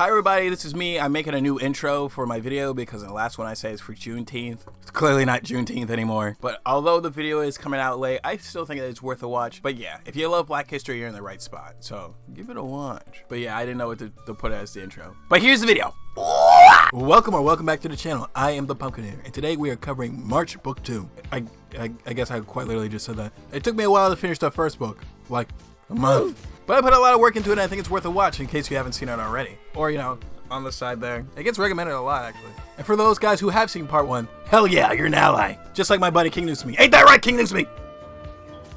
Hi everybody, this is me. I'm making a new intro for my video because the last one I say is for Juneteenth. It's clearly not Juneteenth anymore. But although the video is coming out late, I still think that it's worth a watch. But yeah, if you love Black history, you're in the right spot. So give it a watch. But yeah, I didn't know what to put as the intro. But here's the video. Welcome back to the channel. I am the Pumpkineer, and today we are covering March Book 2. I guess I quite literally just said that. It took me a while to finish the first book, like a month. But I put a lot of work into it, and I think it's worth a watch in case you haven't seen it already. Or, you know, on the side there. It gets recommended a lot, actually. And for those guys who have seen part 1, hell yeah, you're an ally. Just like my buddy King Newsme. Ain't that right, King Newsme?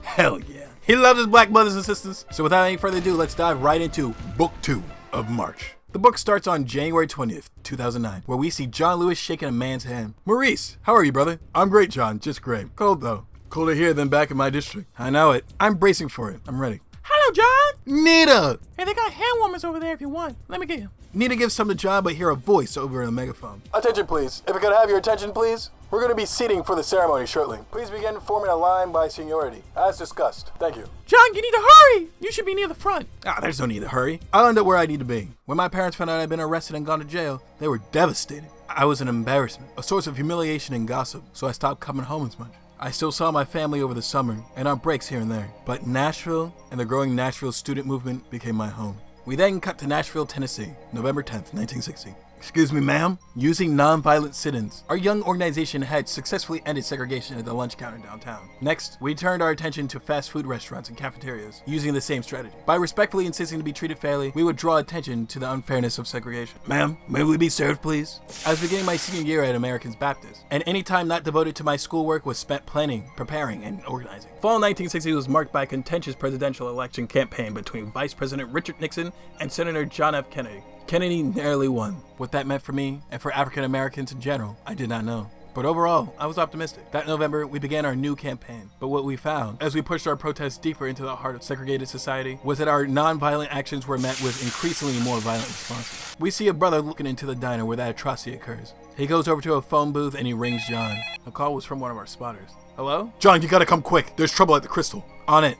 Hell yeah. He loves his black brothers and sisters. So without any further ado, let's dive right into Book 2 of March. The book starts on January 20th, 2009, where we see John Lewis shaking a man's hand. Maurice, how are you, brother? I'm great, John, just great. Cold, though. Colder here than back in my district. I know it. I'm bracing for it. I'm ready. Hello, John! Nita! Hey, they got hand warmers over there if you want. Let me get you. Nita gives some to John, but hear a voice over a megaphone. Attention, please. If I could have your attention, please. We're going to be seating for the ceremony shortly. Please begin forming a line by seniority, as discussed. Thank you. John, you need to hurry! You should be near the front. There's no need to hurry. I'll end up where I need to be. When my parents found out I'd been arrested and gone to jail, they were devastated. I was an embarrassment, a source of humiliation and gossip, so I stopped coming home as much. I still saw my family over the summer and on breaks here and there, but Nashville and the growing Nashville student movement became my home. We then cut to Nashville, Tennessee, November 10th, 1960. Excuse me, ma'am? Using nonviolent sit-ins, our young organization had successfully ended segregation at the lunch counter downtown. Next, we turned our attention to fast food restaurants and cafeterias, using the same strategy. By respectfully insisting to be treated fairly, we would draw attention to the unfairness of segregation. Ma'am, may we be served, please? I was beginning my senior year at Americans Baptist, and any time not devoted to my schoolwork was spent planning, preparing, and organizing. Fall 1960 was marked by a contentious presidential election campaign between Vice President Richard Nixon and Senator John F. Kennedy. Kennedy narrowly won. What that meant for me, and for African Americans in general, I did not know. But overall, I was optimistic. That November, we began our new campaign. But what we found, as we pushed our protests deeper into the heart of segregated society, was that our non-violent actions were met with increasingly more violent responses. We see a brother looking into the diner where that atrocity occurs. He goes over to a phone booth and he rings John. The call was from one of our spotters. Hello? John, you gotta come quick. There's trouble at the Crystal. On it.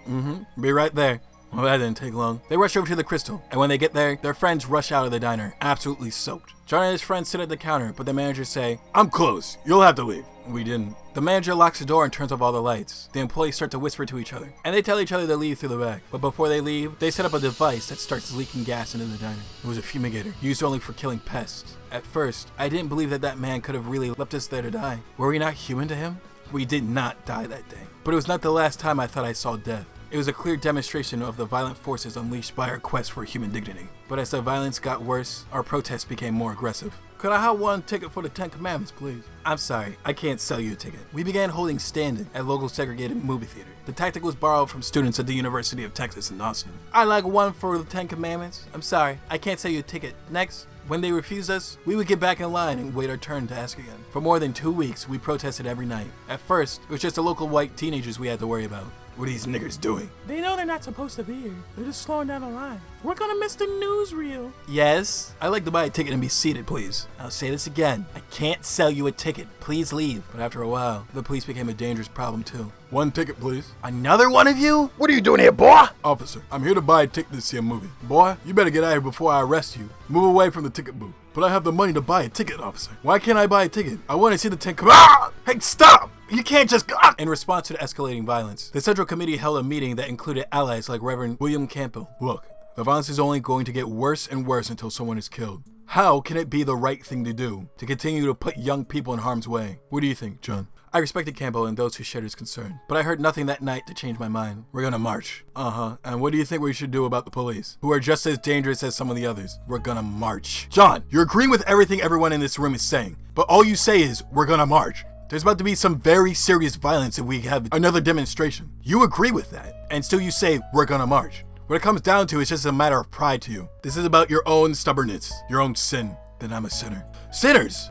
Be right there. Well, that didn't take long. They rush over to the Crystal, and when they get there, their friends rush out of the diner, absolutely soaked. John and his friends sit at the counter, but the managers say, "I'm closed. You'll have to leave." We didn't. The manager locks the door and turns off all the lights. The employees start to whisper to each other, and they tell each other to leave through the back. But before they leave, they set up a device that starts leaking gas into the diner. It was a fumigator, used only for killing pests. At first, I didn't believe that man could have really left us there to die. Were we not human to him? We did not die that day. But it was not the last time I thought I saw death. It was a clear demonstration of the violent forces unleashed by our quest for human dignity. But as the violence got worse, our protests became more aggressive. Could I have one ticket for the 10 Commandments, please? I'm sorry, I can't sell you a ticket. We began holding stand-in at local segregated movie theater. The tactic was borrowed from students at the University of Texas in Austin. I'd like one for the 10 Commandments. I'm sorry, I can't sell you a ticket. Next. When they refused us, we would get back in line and wait our turn to ask again. For more than 2 weeks, we protested every night. At first, it was just the local white teenagers we had to worry about. What are these niggers doing? They know they're not supposed to be here. They're just slowing down the line. We're gonna miss the newsreel. Yes? I'd like to buy a ticket and be seated, please. I'll say this again. I can't sell you a ticket. Please leave. But after a while, the police became a dangerous problem too. One ticket, please. Another one of you? What are you doing here, boy? Officer, I'm here to buy a ticket to see a movie. Boy, you better get out of here before I arrest you. Move away from the ticket booth. But I have the money to buy a ticket, officer. Why can't I buy a ticket? I want to see the 10 Commandments. Hey, stop! You can't just go! In response to the escalating violence, the Central Committee held a meeting that included allies like Reverend William Campbell. Look, the violence is only going to get worse and worse until someone is killed. How can it be the right thing to do to continue to put young people in harm's way? What do you think, John? I respected Campbell and those who shared his concern, but I heard nothing that night to change my mind. We're gonna march. And what do you think we should do about the police, who are just as dangerous as some of the others? We're gonna march. John, you're agreeing with everything everyone in this room is saying, but all you say is, we're gonna march. There's about to be some very serious violence if we have another demonstration. You agree with that, and still you say, we're gonna march. What it comes down to is just a matter of pride to you. This is about your own stubbornness, your own sin. Then I'm a sinner. Sinners!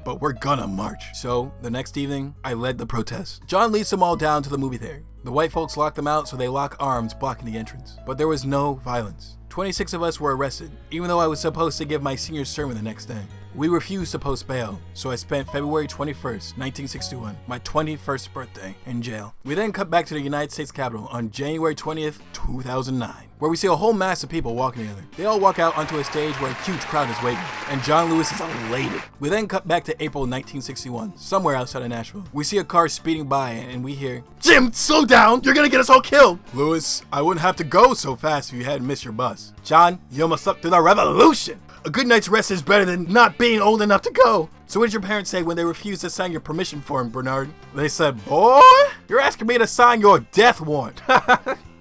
But we're gonna march. So, the next evening, I led the protest. John leads them all down to the movie theater. The white folks lock them out, so they lock arms, blocking the entrance. But there was no violence. 26 of us were arrested, even though I was supposed to give my senior sermon the next day. We refused to post bail, so I spent February 21st, 1961, my 21st birthday, in jail. We then cut back to the United States Capitol on January 20th, 2009. where we see a whole mass of people walking together. They all walk out onto a stage where a huge crowd is waiting, and John Lewis is elated. We then cut back to April 1961, somewhere outside of Nashville. We see a car speeding by, and we hear, "Jim, slow down! You're gonna get us all killed!" Lewis, I wouldn't have to go so fast if you hadn't missed your bus. John, you almost slept through the revolution! A good night's rest is better than not being old enough to go. So what did your parents say when they refused to sign your permission form, Bernard? They said, boy, you're asking me to sign your death warrant.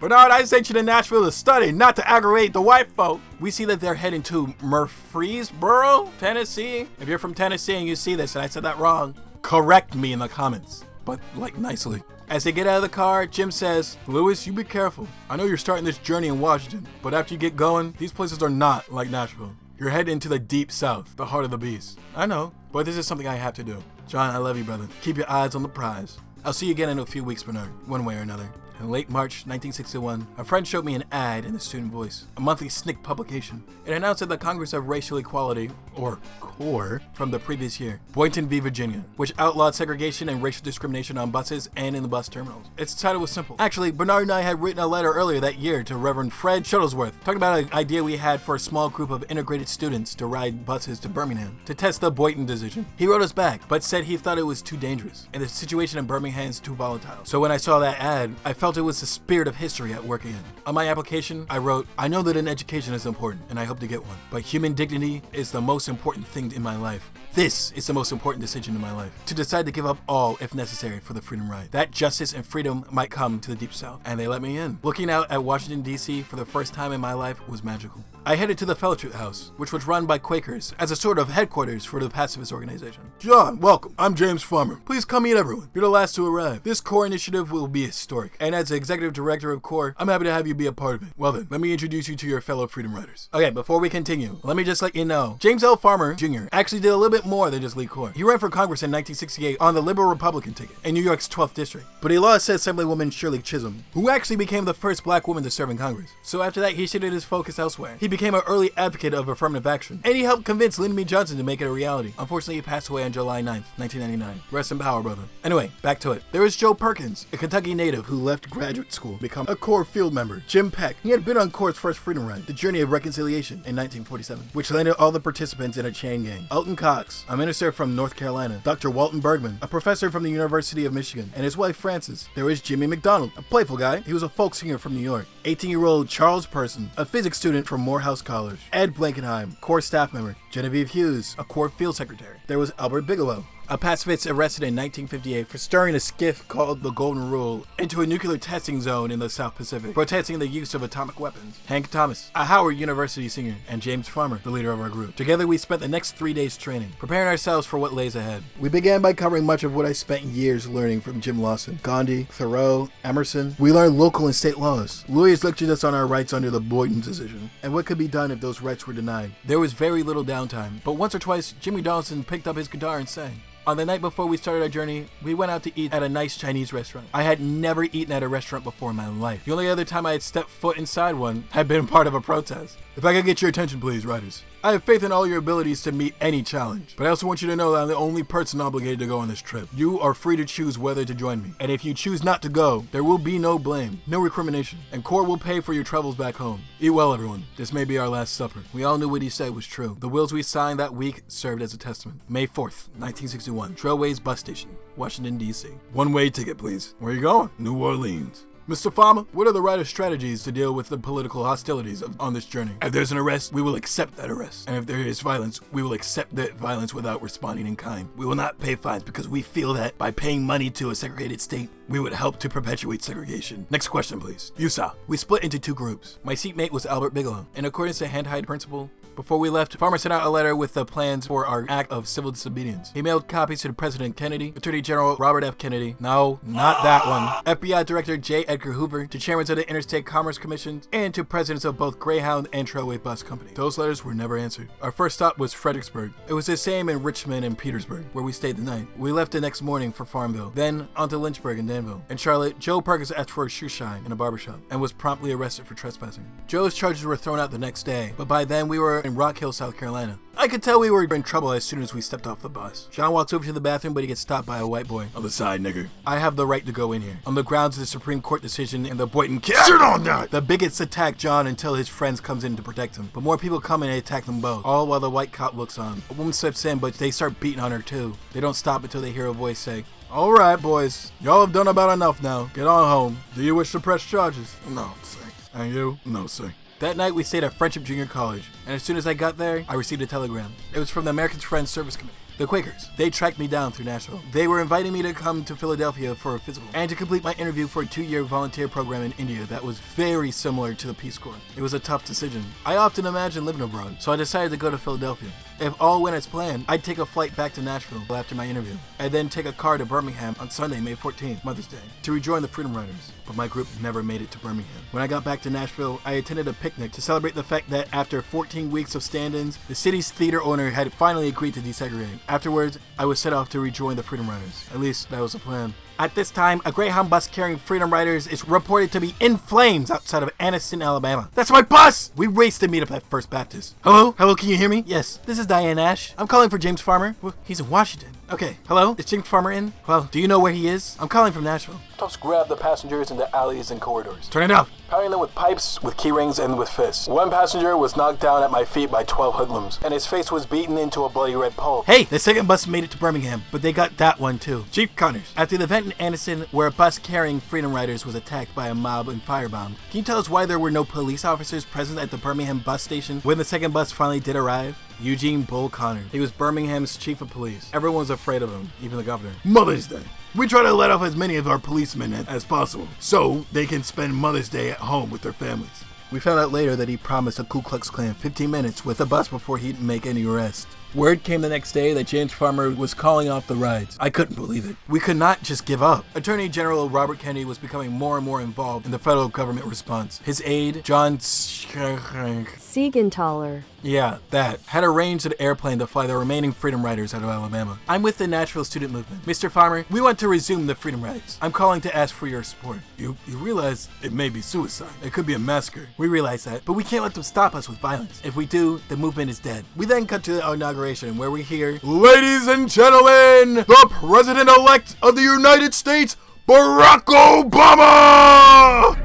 Bernard, I sent you to Nashville to study, not to aggravate the white folk. We see that they're heading to Murfreesboro, Tennessee. If you're from Tennessee and you see this and I said that wrong, correct me in the comments, but like nicely. As they get out of the car, Jim says, Lewis, you be careful. I know you're starting this journey in Washington, but after you get going, these places are not like Nashville. You're heading into the deep south, the heart of the beast. I know, but this is something I have to do. John, I love you, brother. Keep your eyes on the prize. I'll see you again in a few weeks, Bernard, one way or another. In late March 1961, a friend showed me an ad in the Student Voice, a monthly SNCC publication. It announced that the Congress of Racial Equality, or CORE, from the previous year, Boynton v. Virginia, which outlawed segregation and racial discrimination on buses and in the bus terminals. Its title was simple. Actually, Bernard and I had written a letter earlier that year to Reverend Fred Shuttlesworth, talking about an idea we had for a small group of integrated students to ride buses to Birmingham to test the Boynton decision. He wrote us back, but said he thought it was too dangerous, and the situation in Birmingham is too volatile. So when I saw that ad, I felt it was the spirit of history at work again. On my application, I wrote, I know that an education is important, and I hope to get one, but human dignity is the most important thing in my life. This is the most important decision in my life. To decide to give up all, if necessary, for the freedom ride. That justice and freedom might come to the Deep South, and they let me in. Looking out at Washington, D.C. for the first time in my life was magical. I headed to the Fellowship House, which was run by Quakers as a sort of headquarters for the pacifist organization. John, welcome. I'm James Farmer. Please come meet everyone. You're the last to arrive. This CORE initiative will be historic, and as the executive director of CORE, I'm happy to have you be a part of it. Well then, let me introduce you to your fellow freedom riders. Okay, before we continue, let me just let you know, James L. Farmer, Jr. actually did a little bit more than just lead CORE. He ran for Congress in 1968 on the Liberal Republican ticket in New York's 12th District, but he lost to Assemblywoman Shirley Chisholm, who actually became the first black woman to serve in Congress. So after that, he shifted his focus elsewhere. He became an early advocate of affirmative action, and he helped convince Lyndon B. Johnson to make it a reality. Unfortunately, he passed away on July 9th, 1999. Rest in power, brother. Anyway, back to it. There was Joe Perkins, a Kentucky native who left graduate school to become a CORE field member. Jim Peck, he had been on CORE's first freedom ride, the Journey of Reconciliation, in 1947, which landed all the participants in a chain gang. Alton Cox, a minister from North Carolina. Dr. Walton Bergman, a professor from the University of Michigan, and his wife Frances. There was Jimmy McDonald, a playful guy. He was a folk singer from New York. 18-year-old Charles Person, a physics student from Morehouse College. Ed Blankenheim, CORE staff member. Genevieve Hughes, a CORE field secretary. There was Albert Bigelow, a pacifist arrested in 1958 for stirring a skiff called the Golden Rule into a nuclear testing zone in the South Pacific, protesting the use of atomic weapons. Hank Thomas, a Howard University senior, and James Farmer, the leader of our group. Together we spent the next 3 days training, preparing ourselves for what lays ahead. We began by covering much of what I spent years learning from Jim Lawson, Gandhi, Thoreau, Emerson. We learned local and state laws. Louis lectured us on our rights under the Boynton decision, and what could be done if those rights were denied. There was very little downtime, but once or twice, Jimmy Donaldson picked up his guitar and sang. On the night before we started our journey, we went out to eat at a nice Chinese restaurant. I had never eaten at a restaurant before in my life. The only other time I had stepped foot inside one had been part of a protest. If I could get your attention, please, riders. I have faith in all your abilities to meet any challenge, but I also want you to know that I'm the only person obligated to go on this trip. You are free to choose whether to join me, and if you choose not to go, there will be no blame, no recrimination, and CORE will pay for your travels back home. Eat well, everyone. This may be our last supper. We all knew what he said was true. The wills we signed that week served as a testament. May 4th, 1961, Trailways Bus Station, Washington, D.C. One-way ticket, please. Where are you going? New Orleans. Mr. Farmer, what are the writer's strategies to deal with the political hostilities on this journey? If there's an arrest, we will accept that arrest. And if there is violence, we will accept that violence without responding in kind. We will not pay fines because we feel that by paying money to a segregated state, we would help to perpetuate segregation. Next question, please. Yusa. We split into two groups. My seatmate was Albert Bigelow. In accordance to hand-hide principle, before we left, Farmer sent out a letter with the plans for our act of civil disobedience. He mailed copies to President Kennedy, Attorney General Robert F. Kennedy, no, not that one, FBI Director J. Edgar Hoover, to chairmen of the Interstate Commerce Commission, and to presidents of both Greyhound and Trailway Bus Company. Those letters were never answered. Our first stop was Fredericksburg. It was the same in Richmond and Petersburg, where we stayed the night. We left the next morning for Farmville, then on to Lynchburg and Danville. In Charlotte, Joe Perkins asked for a shoe shine in a barbershop and was promptly arrested for trespassing. Joe's charges were thrown out the next day, but by then we were in Rock Hill, South Carolina. I could tell we were in trouble as soon as we stepped off the bus. John walks over to the bathroom, but he gets stopped by a white boy. On the side, nigger. I have the right to go in here. On the grounds of the Supreme Court decision and the Boynton case. Sit on that! The bigots attack John until his friends comes in to protect him. But more people come and they attack them both, all while the white cop looks on. A woman steps in, but they start beating on her too. They don't stop until they hear a voice say, "Alright, boys. Y'all have done about enough now. Get on home. Do you wish to press charges?" "No, sir." "And you?" "No, sir." That night, we stayed at Friendship Junior College, and as soon as I got there, I received a telegram. It was from the Americans Friends Service Committee, the Quakers. They tracked me down through Nashville. They were inviting me to come to Philadelphia for a physical, and to complete my interview for a 2-year volunteer program in India that was very similar to the Peace Corps. It was a tough decision. I often imagined living abroad, so I decided to go to Philadelphia. If all went as planned, I'd take a flight back to Nashville after my interview, and then take a car to Birmingham on Sunday, May 14th, Mother's Day, to rejoin the Freedom Riders. But my group never made it to Birmingham. When I got back to Nashville, I attended a picnic to celebrate the fact that after 14 weeks of stand-ins, the city's theater owner had finally agreed to desegregate. Afterwards, I was set off to rejoin the Freedom Riders. At least, that was the plan. At this time, a Greyhound bus carrying Freedom Riders is reported to be in flames outside of Anniston, Alabama. "That's my bus!" We raced to meet up at First Baptist. "Hello? Hello, can you hear me?" "Yes, this is Diane Nash. I'm calling for James Farmer." "Well, he's in Washington." "Okay, hello? Is James Farmer in?" "Well, do you know where he is?" "I'm calling from Nashville." Toughs grabbed the passengers in the alleys and corridors. "Turn it up!" Pounding them with pipes, with key rings, and with fists. One passenger was knocked down at my feet by 12 hoodlums, and his face was beaten into a bloody red pulp. Hey, the second bus made it to Birmingham, but they got that one too. Chief Connors. After the event in Anniston, where a bus carrying Freedom Riders was attacked by a mob and firebombed, can you tell us why there were no police officers present at the Birmingham bus station when the second bus finally did arrive? Eugene Bull Connors. He was Birmingham's chief of police. Everyone was afraid of him, even the governor. Mother's Day. We try to let off as many of our policemen as possible, so they can spend Mother's Day at home with their families. We found out later that he promised the Ku Klux Klan 15 minutes with a bus before he'd make any arrest. Word came the next day that James Farmer was calling off the rides. I couldn't believe it. We could not just give up. Attorney General Robert Kennedy was becoming more and more involved in the federal government response. His aide, John Siegenthaler. Yeah, that. Had arranged an airplane to fly the remaining Freedom Riders out of Alabama. I'm with the Nashville student movement. Mr. Farmer, we want to resume the Freedom Rides. I'm calling to ask for your support. You realize it may be suicide. It could be a massacre. We realize that, but we can't let them stop us with violence. If we do, the movement is dead. We then cut to the inauguration where we hear, "Ladies and gentlemen, the President-elect of the United States, Barack Obama!"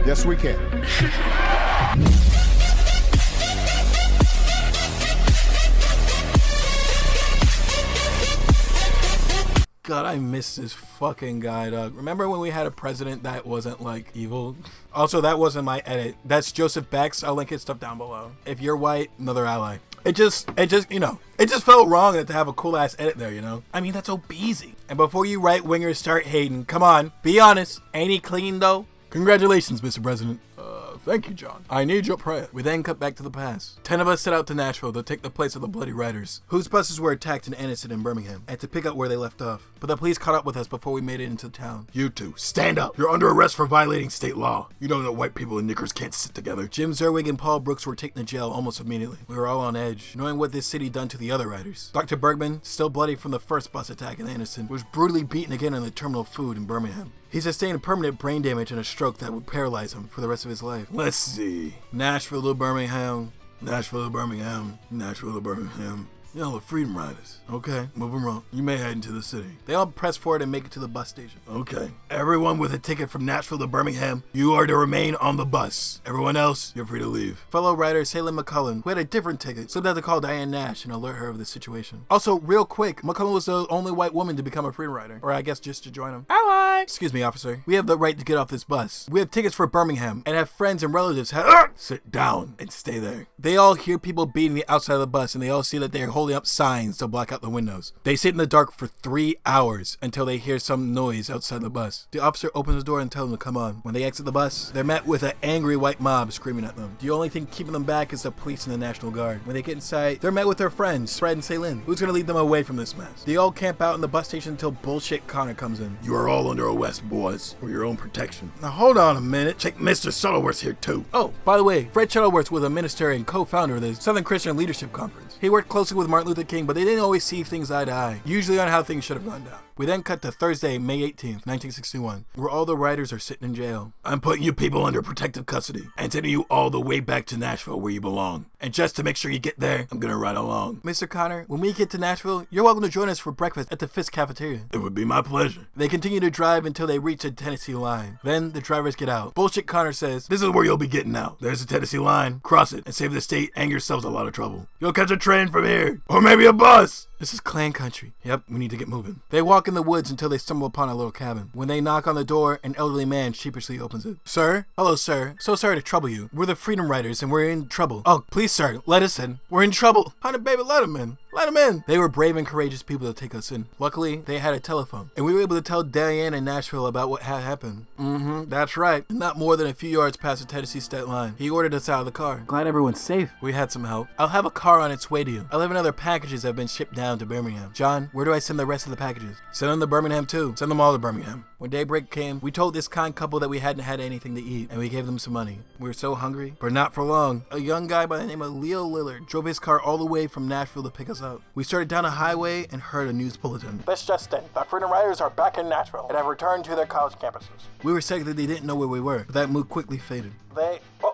Yes, we can. God, I miss this fucking guy, dog. Remember when we had a president that wasn't, like, evil? Also, that wasn't my edit. That's Joseph Beck's. I'll link his stuff down below. If you're white, another ally. It just, you know, it just felt wrong to have a cool-ass edit there, you know? I mean, that's Obeezy. And before you right-wingers start hating, come on, be honest. Ain't he clean, though? Congratulations, Mr. President. Thank you, John. I need your prayer. We then cut back to the past. 10 of us set out to Nashville to take the place of the Bloody Riders, whose buses were attacked in Anniston and Birmingham, and to pick up where they left off. But the police caught up with us before we made it into town. You two, stand up. You're under arrest for violating state law. You know that white people and knickers can't sit together. Jim Zerwig and Paul Brooks were taken to jail almost immediately. We were all on edge, knowing what this city done to the other riders. Dr. Bergman, still bloody from the first bus attack in Anniston, was brutally beaten again on the terminal food in Birmingham. He sustained permanent brain damage and a stroke that would paralyze him for the rest of his life. Let's see. Nashville to Birmingham, Nashville to Birmingham, Nashville to Birmingham. Y'all are Freedom Riders. Okay, move them wrong. You may head into the city. They all press forward and make it to the bus station. Okay. Everyone with a ticket from Nashville to Birmingham, you are to remain on the bus. Everyone else, you're free to leave. Fellow rider Salem McCullen, who had a different ticket, slipped out to call Diane Nash and alert her of the situation. Also, real quick, McCullen was the only white woman to become a Freedom Rider. Or I guess just to join him. Ally! Excuse me, officer. We have the right to get off this bus. We have tickets for Birmingham and have friends and relatives sit down and stay there. They all hear people beating the outside of the bus and they all see that they are holding up signs to block out the windows. They sit in the dark for 3 hours until they hear some noise outside the bus. The officer opens the door and tells them to come on. When they exit the bus, they're met with an angry white mob screaming at them. The only thing keeping them back is the police and the National Guard. When they get inside, they're met with their friends, Fred and Celine. Who's gonna lead them away from this mess? They all camp out in the bus station until bullshit Connor comes in. You are all under arrest, boys, for your own protection. Now hold on a minute. Check Mr. Shuttleworth's here too. Oh, by the way, Fred Shuttleworth was a minister and co-founder of the Southern Christian Leadership Conference. He worked closely with Martin Luther King, but they didn't always see things eye to eye, usually on how things should have gone down. We then cut to Thursday, May 18th, 1961, where all the riders are sitting in jail. I'm putting you people under protective custody and sending you all the way back to Nashville where you belong. And just to make sure you get there, I'm gonna ride along. Mr. Connor, when we get to Nashville, you're welcome to join us for breakfast at the Fisk Cafeteria. It would be my pleasure. They continue to drive until they reach the Tennessee line. Then the drivers get out. Bullshit Connor says, this is where you'll be getting out. There's the Tennessee line. Cross it and save the state and yourselves a lot of trouble. You'll catch a train from here. Or maybe a bus. This is Klan country. Yep, we need to get moving. They walk in the woods until they stumble upon a little cabin. When they knock on the door, an elderly man sheepishly opens it. Sir? Hello, sir. So sorry to trouble you. We're the Freedom Riders and we're in trouble. Oh, please, sir, let us in. We're in trouble. Honey, baby, let him in. Let him in. They were brave and courageous people to take us in. Luckily, they had a telephone, and we were able to tell Diane in Nashville about what had happened. That's right. Not more than a few yards past the Tennessee state line. He ordered us out of the car. Glad everyone's safe. We had some help. I'll have a car on its way to you. 11 other packages have been shipped down to Birmingham. John, where do I send the rest of the packages? Send them to Birmingham too. Send them all to Birmingham. When daybreak came, we told this kind couple that we hadn't had anything to eat, and we gave them some money. We were so hungry, but not for long. A young guy by the name of Leo Lillard drove his car all the way from Nashville to pick us up. We started down a highway and heard a news bulletin. This just in. The Freedom Riders are back in Nashville and have returned to their college campuses. We were sad that they didn't know where we were, but that mood quickly faded.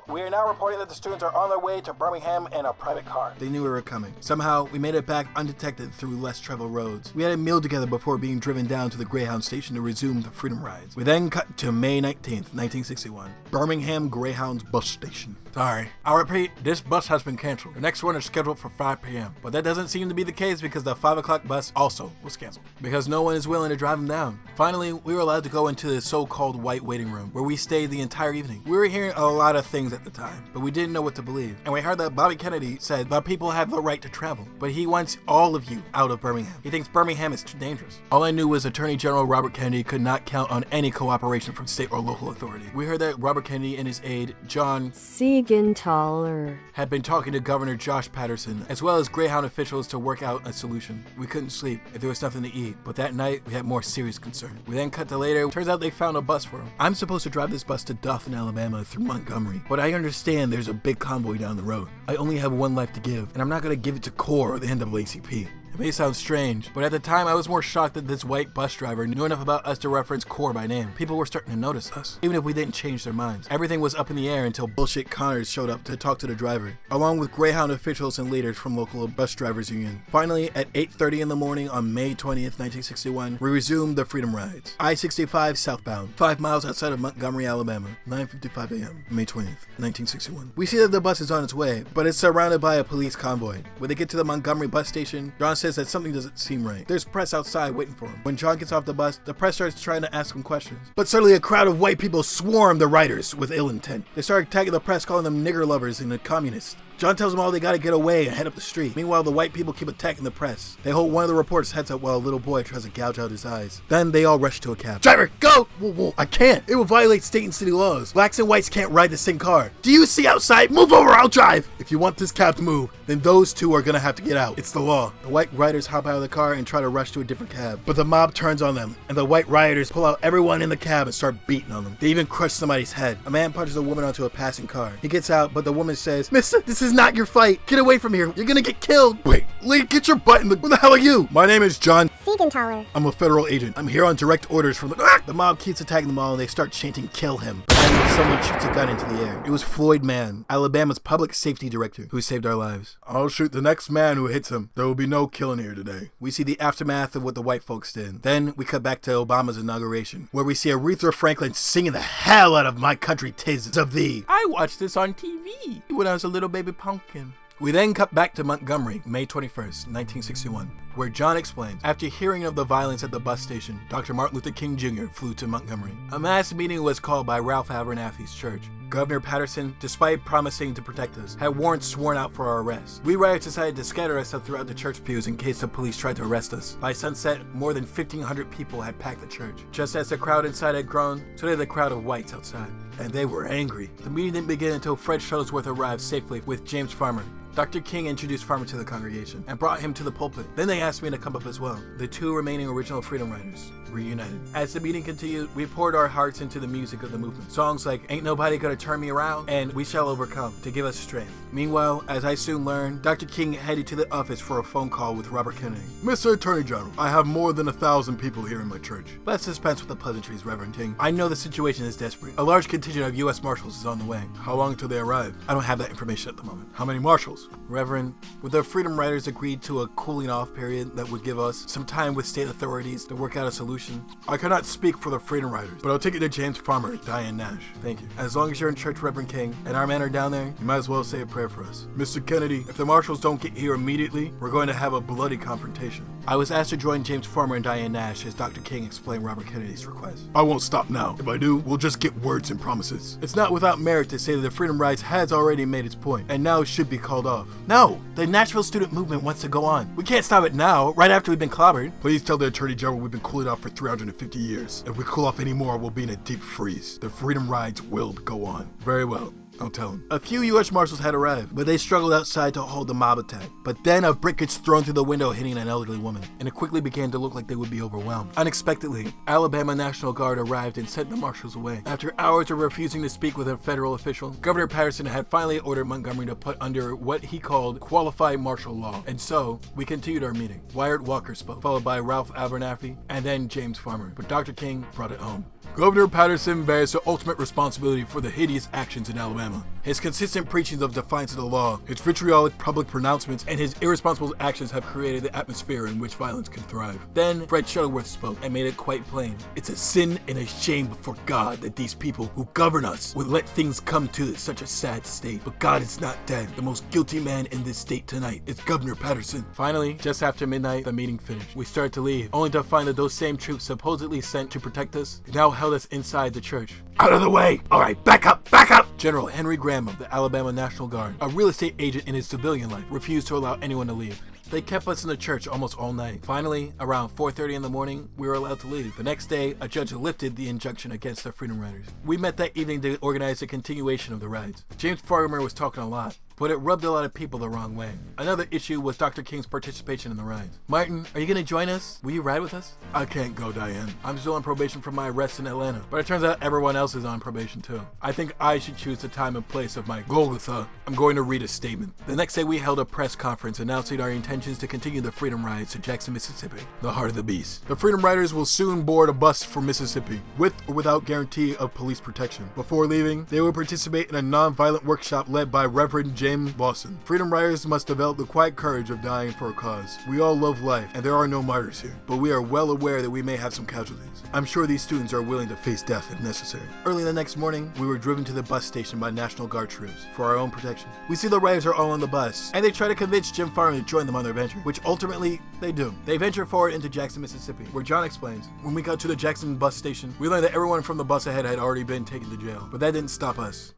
We are now reporting that the students are on their way to Birmingham in a private car. They knew we were coming. Somehow, we made it back undetected through less traveled roads. We had a meal together before being driven down to the Greyhound station to resume the Freedom Rides. We then cut to May 19th, 1961. Birmingham Greyhound's bus station. Sorry. I'll repeat, this bus has been canceled. The next one is scheduled for 5 p.m. But that doesn't seem to be the case because the 5 o'clock bus also was canceled. Because no one is willing to drive them down. Finally, we were allowed to go into the so-called white waiting room, where we stayed the entire evening. We were hearing a lot of things at the time, but we didn't know what to believe. And we heard that Bobby Kennedy said that people have the right to travel, but he wants all of you out of Birmingham. He thinks Birmingham is too dangerous. All I knew was Attorney General Robert Kennedy could not count on any cooperation from state or local authority. We heard that Robert Kennedy and his aide, John Siegenthaler, had been talking to Governor Josh Patterson, as well as Greyhound officials to work out a solution. We couldn't sleep if there was nothing to eat, but that night we had more serious concern. We then cut to later. Turns out they found a bus for him. I'm supposed to drive this bus to Dothan, Alabama through Montgomery, but I understand there's a big convoy down the road. I only have one life to give, and I'm not gonna give it to CORE or the NAACP. It may sound strange, but at the time I was more shocked that this white bus driver knew enough about us to reference CORE by name. People were starting to notice us, even if we didn't change their minds. Everything was up in the air until bullshit Connors showed up to talk to the driver, along with Greyhound officials and leaders from local bus drivers union. Finally, at 8:30 in the morning on May 20th, 1961, we resumed the Freedom Rides. I-65 southbound, 5 miles outside of Montgomery, Alabama, 9:55 a.m., May 20th, 1961. We see that the bus is on its way, but it's surrounded by a police convoy. When they get to the Montgomery bus station, John says that something doesn't seem right. There's press outside waiting for him. When John gets off the bus, the press starts trying to ask him questions. But suddenly a crowd of white people swarm the riders with ill intent. They start attacking the press, calling them nigger lovers and the communists. John tells them all they gotta get away and head up the street. Meanwhile, the white people keep attacking the press. They hold one of the reporters' heads up while a little boy tries to gouge out his eyes. Then they all rush to a cab. Driver, go! Whoa, I can't. It will violate state and city laws. Blacks and whites can't ride the same car. Do you see outside? Move over, I'll drive. If you want this cab to move, then those two are gonna have to get out. It's the law. The white riders hop out of the car and try to rush to a different cab. But the mob turns on them, and the white rioters pull out everyone in the cab and start beating on them. They even crush somebody's head. A man punches a woman onto a passing car. He gets out, but the woman says, "Mister, this is not your fight. Get away from here. You're gonna get killed." Wait, Lee, get your butt in the... Who the hell are you? My name is John Siegenthaler. I'm a federal agent. I'm here on direct orders from the... The mob keeps attacking them all and they start chanting, "Kill him." And someone shoots a gun into the air. It was Floyd Mann, Alabama's public safety director, who saved our lives. "I'll shoot the next man who hits him. There will be no killing here today." We see the aftermath of what the white folks did. Then we cut back to Obama's inauguration, where we see Aretha Franklin singing the hell out of "My Country 'Tis of Thee." I watched this on TV when I was a little baby pumpkin. We then cut back to Montgomery, May 21st, 1961, where John explains, after hearing of the violence at the bus station, Dr. Martin Luther King Jr. flew to Montgomery. A mass meeting was called by Ralph Abernathy's church. Governor Patterson, despite promising to protect us, had warrants sworn out for our arrest. We riots decided to scatter ourselves throughout the church pews in case the police tried to arrest us. By sunset, more than 1,500 people had packed the church. Just as the crowd inside had grown, so did the crowd of whites outside. And they were angry. The meeting didn't begin until Fred Shuttlesworth arrived safely with James Farmer. Dr. King introduced Farmer to the congregation and brought him to the pulpit. Then they asked me to come up as well. The 2 remaining original Freedom Riders reunited. As the meeting continued, we poured our hearts into the music of the movement. Songs like Ain't Nobody Gonna Turn Me Around and We Shall Overcome to give us strength. Meanwhile, as I soon learned, Dr. King headed to the office for a phone call with Robert Kennedy. Mr. Attorney General, I have more than 1,000 people here in my church. Let's dispense with the pleasantries, Reverend King. I know the situation is desperate. A large contingent of U.S. Marshals is on the way. How long till they arrive? I don't have that information at the moment. How many marshals? Reverend, would the Freedom Riders agreed to a cooling off period that would give us some time with state authorities to work out a solution? I cannot speak for the Freedom Riders, but I'll take it to James Farmer and Diane Nash. Thank you. As long as you're in church, Reverend King, and our men are down there, you might as well say a prayer for us. Mr. Kennedy, if the marshals don't get here immediately, we're going to have a bloody confrontation. I was asked to join James Farmer and Diane Nash as Dr. King explained Robert Kennedy's request. I won't stop now. If I do, we'll just get words and promises. It's not without merit to say that the Freedom Rides has already made its point, and now should be called off. No, the Nashville student movement wants to go on. We can't stop it now, right after we've been clobbered. Please tell the Attorney General we've been cooling off for 350 years. If we cool off any more, we'll be in a deep freeze. The Freedom Rides will go on. Very well. I'll tell him. A few U.S. Marshals had arrived, but they struggled outside to hold the mob attack. But then a brick gets thrown through the window, hitting an elderly woman, and it quickly began to look like they would be overwhelmed. Unexpectedly, Alabama National Guard arrived and sent the marshals away. After hours of refusing to speak with a federal official, Governor Patterson had finally ordered Montgomery to put under what he called qualified martial law. And so, we continued our meeting. Wyatt Walker spoke, followed by Ralph Abernathy, and then James Farmer. But Dr. King brought it home. Governor Patterson bears the ultimate responsibility for the hideous actions in Alabama. His consistent preachings of defiance of the law, his vitriolic public pronouncements, and his irresponsible actions have created the atmosphere in which violence can thrive. Then, Fred Shuttleworth spoke and made it quite plain. It's a sin and a shame before God that these people who govern us would let things come to such a sad state. But God is not dead. The most guilty man in this state tonight is Governor Patterson. Finally, just after midnight, the meeting finished. We started to leave, only to find that those same troops supposedly sent to protect us now held us inside the church. Out of the way! All right, back up, back up! General Henry Graham of the Alabama National Guard, a real estate agent in his civilian life, refused to allow anyone to leave. They kept us in the church almost all night. Finally, around 4:30 in the morning, we were allowed to leave. The next day, a judge lifted the injunction against the Freedom Riders. We met that evening to organize the continuation of the rides. James Farmer was talking a lot, but it rubbed a lot of people the wrong way. Another issue was Dr. King's participation in the rides. Martin, are you going to join us? Will you ride with us? I can't go, Diane. I'm still on probation for my arrest in Atlanta, but it turns out everyone else is on probation too. I think I should choose the time and place of my Golgotha. I'm going to read a statement. The next day we held a press conference announcing our intentions to continue the Freedom Rides to Jackson, Mississippi, the heart of the beast. The Freedom Riders will soon board a bus for Mississippi, with or without guarantee of police protection. Before leaving, they will participate in a non-violent workshop led by Reverend Jim Lawson. Freedom Riders must develop the quiet courage of dying for a cause. We all love life, and there are no martyrs here, but we are well aware that we may have some casualties. I'm sure these students are willing to face death if necessary. Early the next morning, we were driven to the bus station by National Guard troops for our own protection. We see the riders are all on the bus, and they try to convince Jim Farmer to join them on their venture, which ultimately they do. They venture forward into Jackson, Mississippi, where John explains, when we got to the Jackson bus station, we learned that everyone from the bus ahead had already been taken to jail, but that didn't stop us.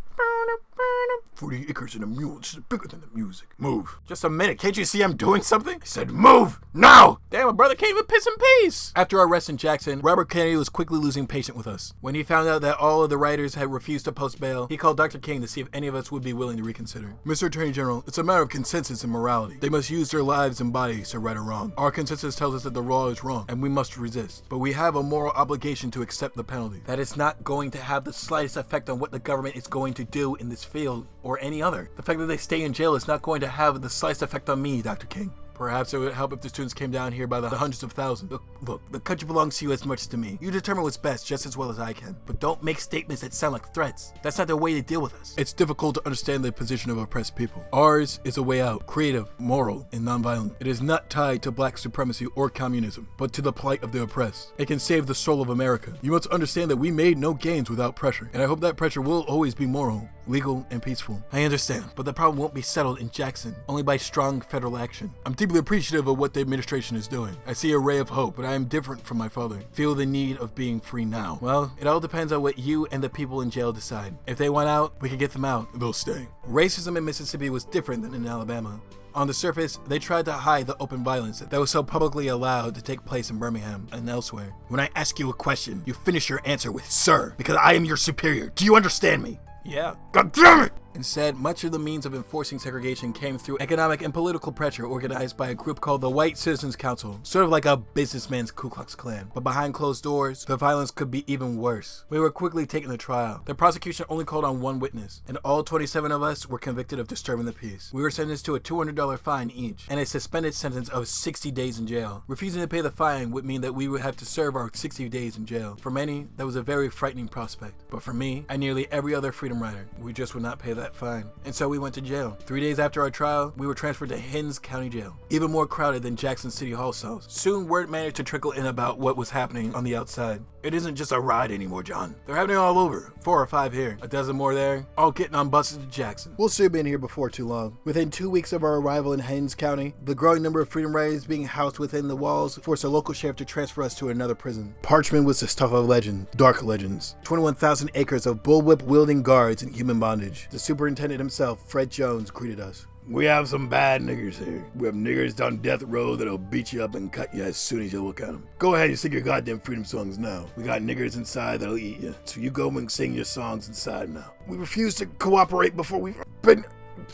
40 acres and a mule, this is bigger than the music. Move. Just a minute, can't you see I'm doing something? I said move, now! Damn, my brother can't even piss in peace! After our arrest in Jackson, Robert Kennedy was quickly losing patience with us. When he found out that all of the riders had refused to post bail, he called Dr. King to see if any of us would be willing to reconsider. Mr. Attorney General, it's a matter of consensus and morality. They must use their lives and bodies to right or wrong. Our consensus tells us that the law is wrong, and we must resist. But we have a moral obligation to accept the penalty. That it's not going to have the slightest effect on what the government is going to do in this field or any other. The fact that they stay in jail is not going to have the slightest effect on me, Dr. King. Perhaps it would help if the students came down here by the hundreds of thousands. Look, the country belongs to you as much as to me. You determine what's best just as well as I can. But don't make statements that sound like threats. That's not the way to deal with us. It's difficult to understand the position of oppressed people. Ours is a way out, creative, moral, and nonviolent. It is not tied to black supremacy or communism, but to the plight of the oppressed. It can save the soul of America. You must understand that we made no gains without pressure, and I hope that pressure will always be moral, legal, and peaceful. I understand, but the problem won't be settled in Jackson, only by strong federal action. I'm deeply appreciative of what the administration is doing. I see a ray of hope, but I am different from my father. Feel the need of being free now. Well, it all depends on what you and the people in jail decide. If they want out, we can get them out. They'll stay. Racism in Mississippi was different than in Alabama. On the surface, they tried to hide the open violence that was so publicly allowed to take place in Birmingham and elsewhere. When I ask you a question, you finish your answer with "sir," because I am your superior. Do you understand me? Yeah. God damn it! Instead, much of the means of enforcing segregation came through economic and political pressure organized by a group called the White Citizens Council, sort of like a businessman's Ku Klux Klan. But behind closed doors, the violence could be even worse. We were quickly taken to trial. The prosecution only called on one witness, and all 27 of us were convicted of disturbing the peace. We were sentenced to a $200 fine each, and a suspended sentence of 60 days in jail. Refusing to pay the fine would mean that we would have to serve our 60 days in jail. For many, that was a very frightening prospect. But for me, and nearly every other freedom rider, we just would not pay that fine. And so we went to jail. 3 days after our trial, we were transferred to Hinds County Jail, even more crowded than Jackson City Hall cells. Soon word managed to trickle in about what was happening on the outside. It isn't just a ride anymore, John. They're happening all over. 4 or 5 here, a dozen more there, all getting on buses to Jackson. We'll soon be in here before too long. Within 2 weeks of our arrival in Hinds County, the growing number of freedom riders being housed within the walls forced a local sheriff to transfer us to another prison. Parchman was the stuff of legend, dark legends. 21,000 acres of bullwhip-wielding guards in human bondage. The superintendent himself, Fred Jones, greeted us. We have some bad niggers here. We have niggers on death row that'll beat you up and cut you as soon as you look at them. Go ahead and sing your goddamn freedom songs now. We got niggers inside that'll eat you. So you go and sing your songs inside now. We refuse to cooperate before we've been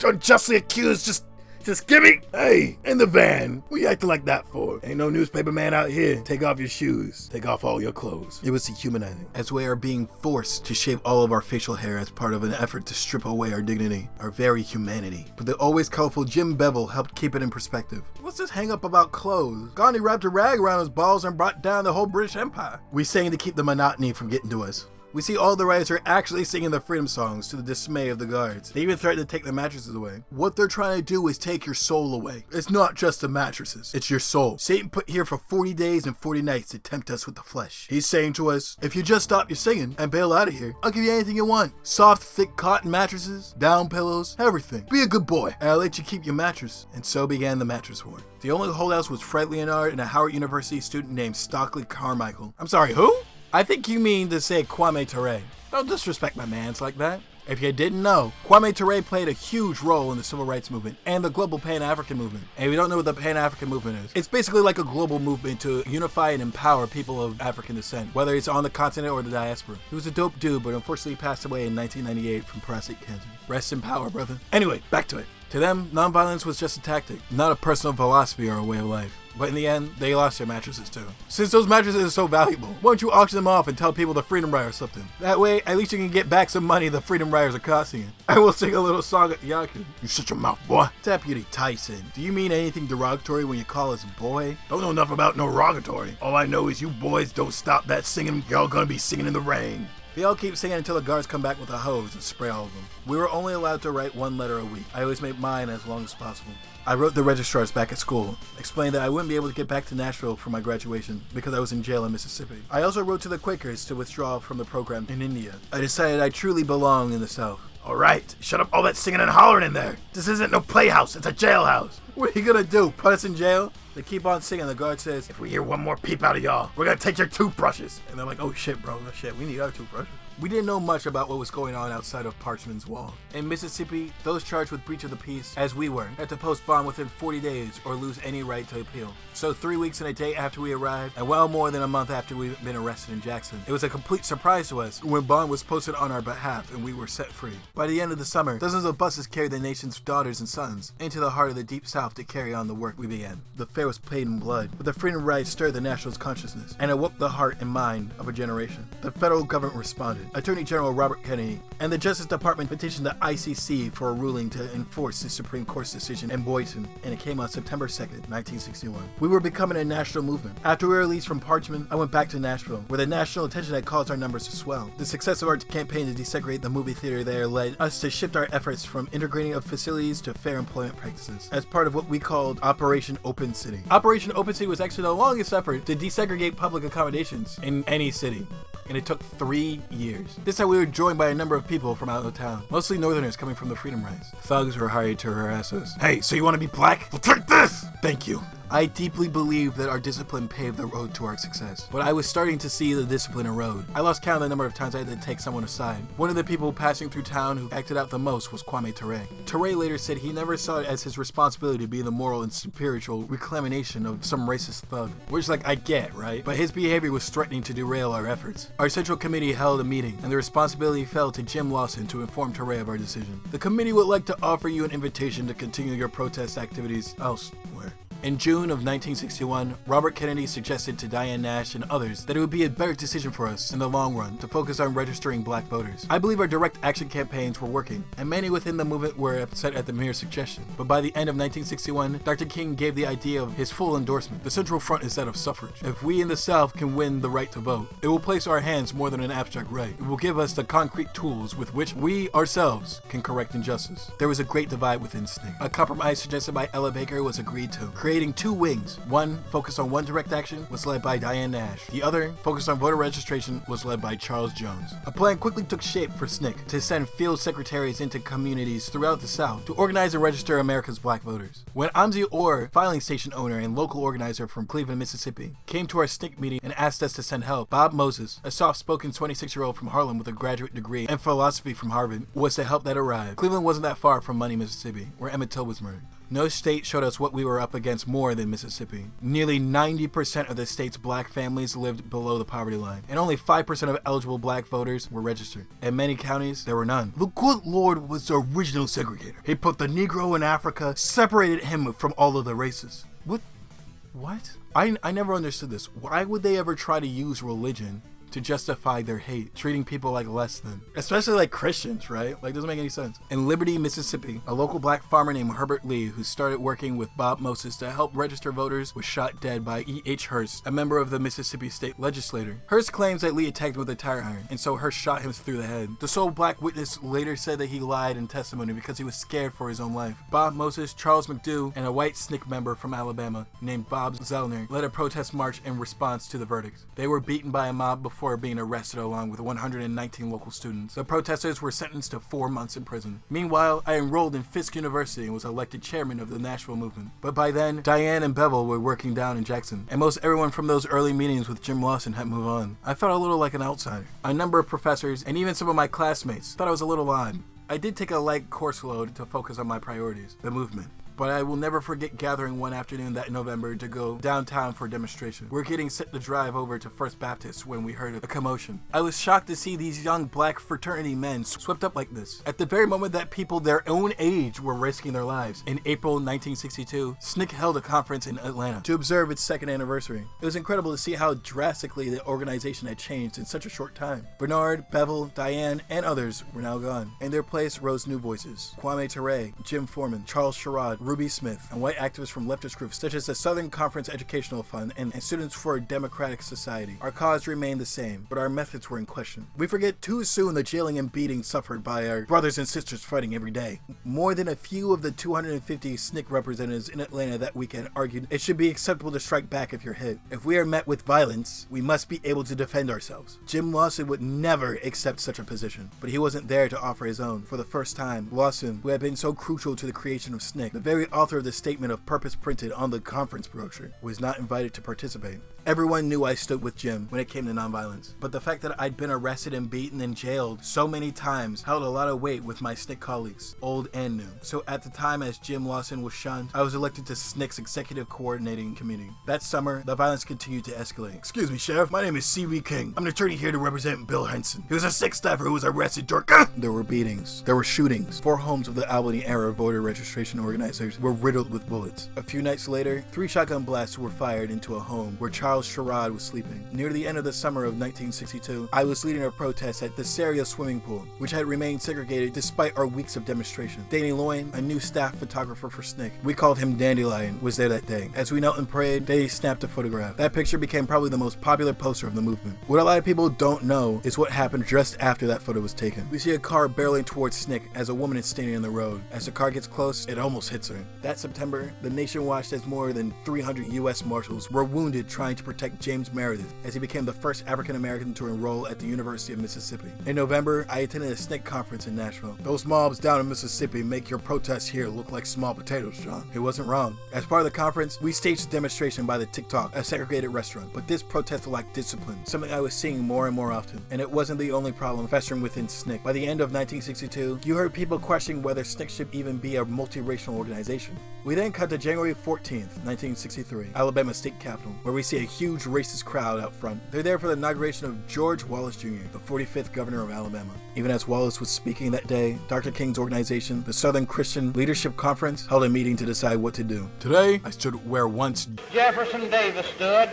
unjustly accused. Just give me, hey, in the van. What you acting like that for? Ain't no newspaper man out here. Take off your shoes. Take off all your clothes. It was dehumanizing, as we are being forced to shave all of our facial hair as part of an effort to strip away our dignity, our very humanity. But the always colorful Jim Bevel helped keep it in perspective. What's this hang up about clothes? Gandhi wrapped a rag around his balls and brought down the whole British Empire. We sang to keep the monotony from getting to us. We see all the riders are actually singing the freedom songs to the dismay of the guards. They even threaten to take the mattresses away. What they're trying to do is take your soul away. It's not just the mattresses, it's your soul. Satan put here for 40 days and 40 nights to tempt us with the flesh. He's saying to us, if you just stop your singing and bail out of here, I'll give you anything you want. Soft, thick cotton mattresses, down pillows, everything. Be a good boy, and I'll let you keep your mattress. And so began the mattress war. The only holdouts was Fred Leonard and a Howard University student named Stockley Carmichael. I'm sorry, who? I think you mean to say Kwame Ture. Don't disrespect my mans like that. If you didn't know, Kwame Ture played a huge role in the civil rights movement and the global Pan-African movement. And if you don't know what the Pan-African movement is, it's basically like a global movement to unify and empower people of African descent, whether it's on the continent or the diaspora. He was a dope dude, but unfortunately passed away in 1998 from prostate cancer. Rest in power, brother. Anyway, back to it. To them, nonviolence was just a tactic, not a personal philosophy or a way of life. But in the end, they lost their mattresses too. Since those mattresses are so valuable, why don't you auction them off and tell people the Freedom Riders something? That way, at least you can get back some money the Freedom Riders are costing you. I will sing a little song at Yaku. You shut your mouth, boy. Deputy Tyson, do you mean anything derogatory when you call us boy? Don't know enough about no derogatory. All I know is you boys don't stop that singing, y'all gonna be singing in the rain. They all keep singing until the guards come back with a hose and spray all of them. We were only allowed to write 1 letter a week. I always made mine as long as possible. I wrote the registrars back at school, explained that I wouldn't be able to get back to Nashville for my graduation because I was in jail in Mississippi. I also wrote to the Quakers to withdraw from the program in India. I decided I truly belong in the South. Alright, shut up all that singing and hollering in there. This isn't no playhouse, it's a jailhouse. What are you gonna do, put us in jail? They keep on singing. The guard says, if we hear one more peep out of y'all, we're gonna take your toothbrushes. And they're like, oh shit, bro, oh shit, we need our toothbrushes. We didn't know much about what was going on outside of Parchman's wall. In Mississippi, those charged with breach of the peace, as we were, had to post bond within 40 days or lose any right to appeal. So 3 weeks and a day after we arrived, and well more than a month after we'd been arrested in Jackson, it was a complete surprise to us when bond was posted on our behalf and we were set free. By the end of the summer, dozens of buses carried the nation's daughters and sons into the heart of the Deep South to carry on the work we began. The fare was paid in blood, but the freedom ride stirred the national's consciousness and awoke the heart and mind of a generation. The federal government responded. Attorney General Robert Kennedy and the Justice Department petitioned the ICC for a ruling to enforce the Supreme Court's decision in Boynton, and it came on September 2nd, 1961. We were becoming a national movement. After we were released from Parchman, I went back to Nashville, where the national attention had caused our numbers to swell. The success of our campaign to desegregate the movie theater there led us to shift our efforts from integrating of facilities to fair employment practices, as part of what we called Operation Open City. Operation Open City was actually the longest effort to desegregate public accommodations in any city, and it took 3 years. This time we were joined by a number of people from out of town, mostly northerners coming from the Freedom Rides. Thugs were hired to harass us. Hey, so you want to be black? Well, take this! Thank you. I deeply believe that our discipline paved the road to our success, but I was starting to see the discipline erode. I lost count of the number of times I had to take someone aside. One of the people passing through town who acted out the most was Kwame Ture. Ture later said he never saw it as his responsibility to be the moral and spiritual reclamation of some racist thug, which like I get, right? But his behavior was threatening to derail our efforts. Our central committee held a meeting, and the responsibility fell to Jim Lawson to inform Ture of our decision. The committee would like to offer you an invitation to continue your protest activities elsewhere. In June of 1961, Robert Kennedy suggested to Diane Nash and others that it would be a better decision for us in the long run to focus on registering black voters. I believe our direct action campaigns were working, and many within the movement were upset at the mere suggestion. But by the end of 1961, Dr. King gave the idea of his full endorsement. The Central Front is that of suffrage. If we in the South can win the right to vote, it will place our hands more than an abstract right. It will give us the concrete tools with which we ourselves can correct injustice. There was a great divide within SNCC. A compromise suggested by Ella Baker was agreed to, creating two wings. One, focused on one direct action, was led by Diane Nash. The other, focused on voter registration, was led by Charles Jones. A plan quickly took shape for SNCC to send field secretaries into communities throughout the South to organize and register America's black voters. When Amzi Orr, filing station owner and local organizer from Cleveland, Mississippi, came to our SNCC meeting and asked us to send help, Bob Moses, a soft-spoken 26-year-old from Harlem with a graduate degree in philosophy from Harvard, was the help that arrived. Cleveland wasn't that far from Money, Mississippi, where Emmett Till was murdered. No state showed us what we were up against more than Mississippi. Nearly 90% of the state's black families lived below the poverty line, and only 5% of eligible black voters were registered. In many counties, there were none. The good Lord was the original segregator. He put the Negro in Africa, separated him from all of the races. What? I never understood this. Why would they ever try to use religion to justify their hate, treating people like less than, especially like Christians, right? Like, doesn't make any sense. In Liberty, Mississippi, a local black farmer named Herbert Lee, who started working with Bob Moses to help register voters, was shot dead by E.H. Hearst, a member of the Mississippi state legislature. Hearst claims that Lee attacked him with a tire iron, and so Hearst shot him through the head. The sole black witness later said that he lied in testimony because he was scared for his own life. Bob Moses, Charles McDew, and a white SNCC member from Alabama named Bob Zellner led a protest march in response to the verdict. They were beaten by a mob before being arrested along with 119 local students. The protesters were sentenced to 4 months in prison. Meanwhile, I enrolled in Fisk University and was elected chairman of the Nashville movement. But by then, Diane and Bevel were working down in Jackson, and most everyone from those early meetings with Jim Lawson had moved on. I felt a little like an outsider. A number of professors, and even some of my classmates, thought I was a little odd. I did take a light course load to focus on my priorities, the movement. But I will never forget gathering one afternoon that November to go downtown for a demonstration. We're getting set to drive over to First Baptist when we heard a commotion. I was shocked to see these young black fraternity men swept up like this, at the very moment that people their own age were risking their lives. In April 1962, SNCC held a conference in Atlanta to observe its second anniversary. It was incredible to see how drastically the organization had changed in such a short time. Bernard, Bevel, Diane, and others were now gone. In their place rose new voices: Kwame Ture, Jim Foreman, Charles Sherrod, Ruby Smith, and white activists from leftist groups such as the Southern Conference Educational Fund and Students for a Democratic Society. Our cause remained the same, but our methods were in question. We forget too soon the jailing and beating suffered by our brothers and sisters fighting every day. More than a few of the 250 SNCC representatives in Atlanta that weekend argued it should be acceptable to strike back if you're hit. If we are met with violence, we must be able to defend ourselves. Jim Lawson would never accept such a position, but he wasn't there to offer his own. For the first time, Lawson, who had been so crucial to the creation of SNCC, the very author of the statement of purpose printed on the conference brochure, was not invited to participate. Everyone knew I stood with Jim when it came to nonviolence, but the fact that I'd been arrested and beaten and jailed so many times held a lot of weight with my SNCC colleagues, old and new. So at the time as Jim Lawson was shunned, I was elected to SNCC's executive coordinating committee. That summer, the violence continued to escalate. Excuse me, Sheriff, my name is C.B. King. I'm an attorney here to represent Bill Henson. He was a SNCC staffer who was arrested during... There were beatings. There were shootings. 4 homes of the Albany-era voter registration organizers were riddled with bullets. A few nights later, 3 shotgun blasts were fired into a home where Charles Sherrod was sleeping. Near the end of the summer of 1962, I was leading a protest at the Seria swimming pool, which had remained segregated despite our weeks of demonstration. Danny Loyne, a new staff photographer for SNCC, we called him Dandelion, was there that day. As we knelt and prayed, they snapped a photograph. That picture became probably the most popular poster of the movement. What a lot of people don't know is what happened just after that photo was taken. We see a car barreling towards SNCC as a woman is standing in the road. As the car gets close, it almost hits her. Lutheran. That September, the nation watched as more than 300 U.S. Marshals were wounded trying to protect James Meredith as he became the first African American to enroll at the University of Mississippi. In November, I attended a SNCC conference in Nashville. Those mobs down in Mississippi make your protests here look like small potatoes, John. He wasn't wrong. As part of the conference, we staged a demonstration by the TikTok, a segregated restaurant. But this protest lacked discipline, something I was seeing more and more often. And it wasn't the only problem festering within SNCC. By the end of 1962, you heard people questioning whether SNCC should even be a multiracial organization. We then cut to January 14th, 1963, Alabama State Capitol, where we see a huge racist crowd out front. They're there for the inauguration of George Wallace Jr., the 45th governor of Alabama. Even as Wallace was speaking that day, Dr. King's organization, the Southern Christian Leadership Conference, held a meeting to decide what to do. Today, I stood where once Jefferson Davis stood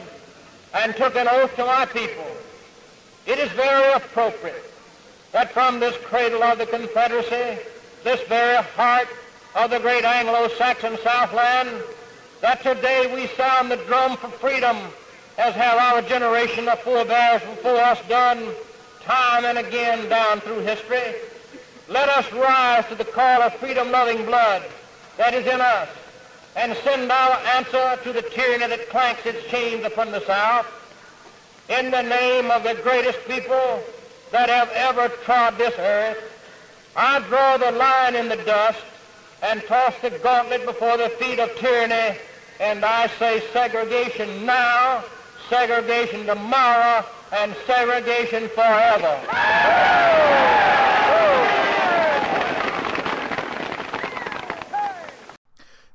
and took an oath to my people. It is very appropriate that from this cradle of the Confederacy, this very heart of the great Anglo-Saxon Southland, that today we sound the drum for freedom, as have our generation of forebears before us done time and again down through history. Let us rise to the call of freedom-loving blood that is in us and send our answer to the tyranny that clanks its chains upon the South. In the name of the greatest people that have ever trod this earth, I draw the line in the dust and toss the gauntlet before the feet of tyranny, and I say segregation now, segregation tomorrow, and segregation forever.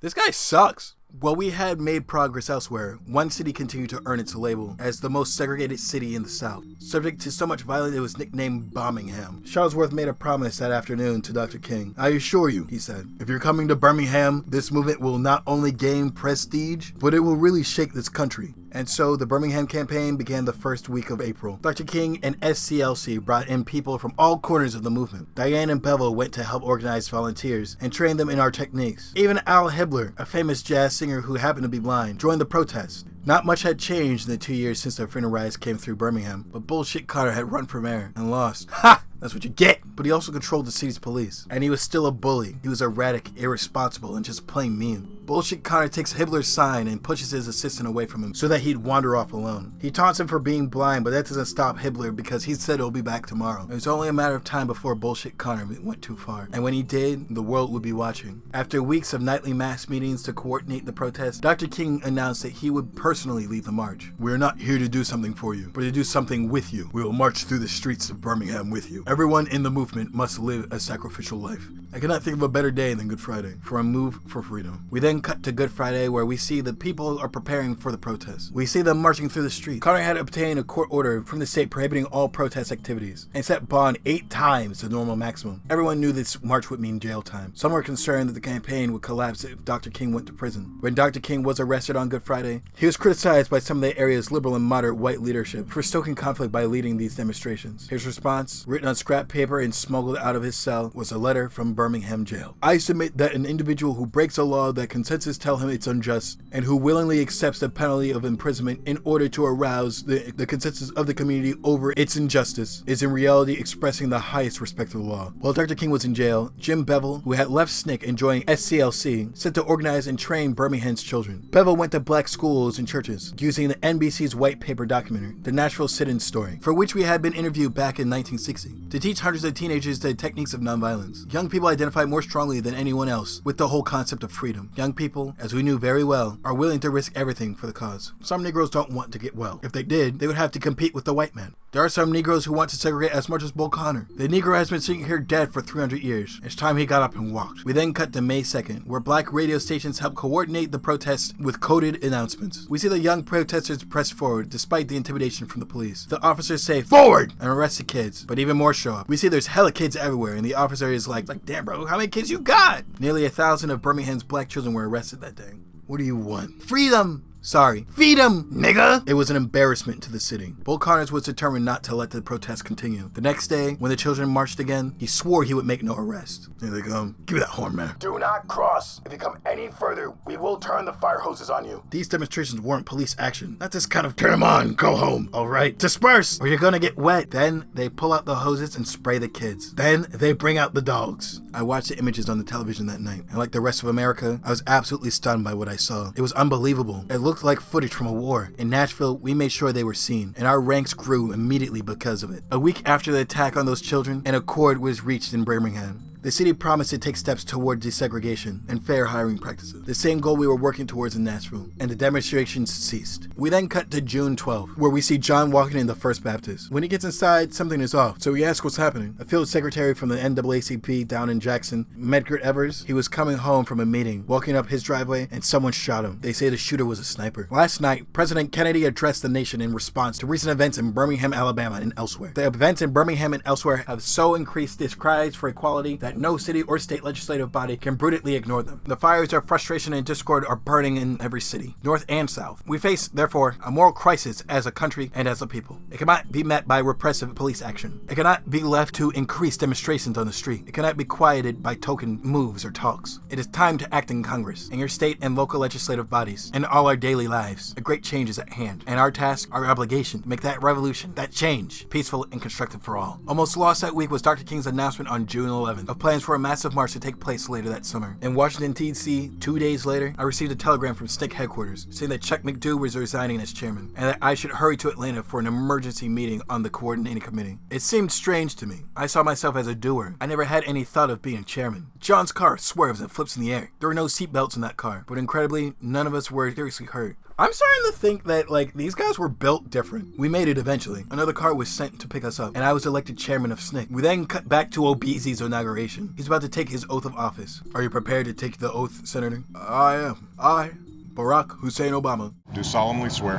This guy sucks. While we had made progress elsewhere, one city continued to earn its label as the most segregated city in the South. Subject to so much violence, it was nicknamed Birmingham. Shuttlesworth made a promise that afternoon to Dr. King. "I assure you," he said, "if you're coming to Birmingham, this movement will not only gain prestige, but it will really shake this country." And so the Birmingham campaign began the first week of April. Dr. King and SCLC brought in people from all corners of the movement. Diane and Bevel went to help organize volunteers and train them in our techniques. Even Al Hibbler, a famous jazz singer who happened to be blind, joined the protest. Not much had changed in the 2 years since the Freedom Riders came through Birmingham, but Bullshit Carter had run for mayor and lost. Ha! That's what you get! But he also controlled the city's police. And he was still a bully. He was erratic, irresponsible, and just plain mean. Bullshit Carter takes Hibbler's sign and pushes his assistant away from him so that he'd wander off alone. He taunts him for being blind, but that doesn't stop Hibbler because he said he'll be back tomorrow. It was only a matter of time before Bullshit Carter went too far. And when he did, the world would be watching. After weeks of nightly mass meetings to coordinate the protest, Dr. King announced that he would personally lead the march. "We are not here to do something for you, but to do something with you. We will march through the streets of Birmingham with you. Everyone in the movement must live a sacrificial life." I cannot think of a better day than Good Friday for a move for freedom. We then cut to Good Friday, where we see the people are preparing for the protest. We see them marching through the street. Carter had obtained a court order from the state prohibiting all protest activities and set bond 8 times the normal maximum. Everyone knew this march would mean jail time. Some were concerned that the campaign would collapse if Dr. King went to prison. When Dr. King was arrested on Good Friday, he was criticized by some of the area's liberal and moderate white leadership for stoking conflict by leading these demonstrations. His response, written on scrap paper and smuggled out of his cell, was a letter from Birmingham jail. "I submit that an individual who breaks a law that consensus tell him it's unjust, and who willingly accepts the penalty of imprisonment in order to arouse the consensus of the community over its injustice, is in reality expressing the highest respect for the law." While Dr. King was in jail, Jim Bevel, who had left SNCC and joined SCLC, set to organize and train Birmingham's children. Bevel went to black schools and churches, using the NBC's white paper documentary, The Nashville Sit-In Story, for which we had been interviewed back in 1960, to teach hundreds of teenagers the techniques of nonviolence. Young people identify more strongly than anyone else with the whole concept of freedom. Young people, as we knew very well, are willing to risk everything for the cause. Some Negroes don't want to get well. If they did, they would have to compete with the white man. There are some Negroes who want to segregate as much as Bull Connor. The Negro has been sitting here dead for 300 years. It's time he got up and walked. We then cut to May 2nd, where black radio stations help coordinate the protests with coded announcements. We see the young protesters press forward despite the intimidation from the police. The officers say, "Forward!" and arrest the kids, but even more show up. We see there's hella kids everywhere, and the officer is like, "Damn bro, how many kids you got?" Nearly 1,000 of Birmingham's black children were arrested that day. What do you want? Freedom! Sorry. Feed 'em, nigga! It was an embarrassment to the city. Bull Connors was determined not to let the protest continue. The next day, when the children marched again, he swore he would make no arrest. Here they come. Give me that horn, man. Do not cross. If you come any further, we will turn the fire hoses on you. These demonstrations weren't police action. Not this kind of turn them on, go home. All right, disperse, or you're gonna get wet. Then they pull out the hoses and spray the kids. Then they bring out the dogs. I watched the images on the television that night, and like the rest of America, I was absolutely stunned by what I saw. It was unbelievable. It looked like footage from a war. In Nashville, we made sure they were seen, and our ranks grew immediately because of it. A week after the attack on those children, an accord was reached in Birmingham. The city promised to take steps toward desegregation and fair hiring practices, the same goal we were working towards in Nashville, and the demonstrations ceased. We then cut to June 12th, where we see John walking in the First Baptist. When he gets inside, something is off, so he asks what's happening. A field secretary from the NAACP down in Jackson, Medgar Evers, he was coming home from a meeting, walking up his driveway, and someone shot him. They say the shooter was a sniper. Last night, President Kennedy addressed the nation in response to recent events in Birmingham, Alabama, and elsewhere. The events in Birmingham and elsewhere have so increased this cries for equality that no city or state legislative body can brutally ignore them. The fires of frustration and discord are burning in every city, north and south. We face, therefore, a moral crisis as a country and as a people. It cannot be met by repressive police action. It cannot be left to increase demonstrations on the street. It cannot be quieted by token moves or talks. It is time to act in Congress, in your state and local legislative bodies, in all our daily lives. A great change is at hand, and our task, our obligation, to make that revolution, that change, peaceful and constructive for all. Almost lost that week was Dr. King's announcement on June 11th of plans for a massive march to take place later that summer. In Washington, D.C., 2 days later, I received a telegram from SNCC headquarters saying that Chuck McDougall was resigning as chairman and that I should hurry to Atlanta for an emergency meeting on the coordinating committee. It seemed strange to me. I saw myself as a doer. I never had any thought of being chairman. John's car swerves and flips in the air. There were no seatbelts in that car, but incredibly, none of us were seriously hurt. I'm starting to think that, these guys were built different. We made it eventually. Another car was sent to pick us up, and I was elected chairman of SNCC. We then cut back to Obeezy's inauguration. He's about to take his oath of office. Are you prepared to take the oath, Senator? I am. I, Barack Hussein Obama, Do solemnly swear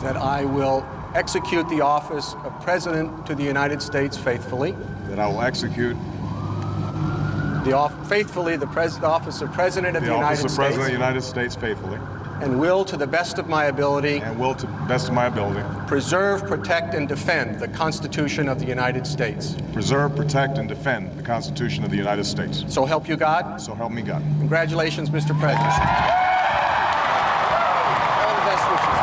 that I will execute the office of President to the United States faithfully. that I will execute Faithfully the office of President of the the United office of States. President of the United States faithfully And will, to the best of my ability, and will, to the best of my ability, preserve, protect, and defend the Constitution of the United States. preserve, protect, and defend the Constitution of the United States. So help you God. So help me God. Congratulations, Mr. President. All the best wishes.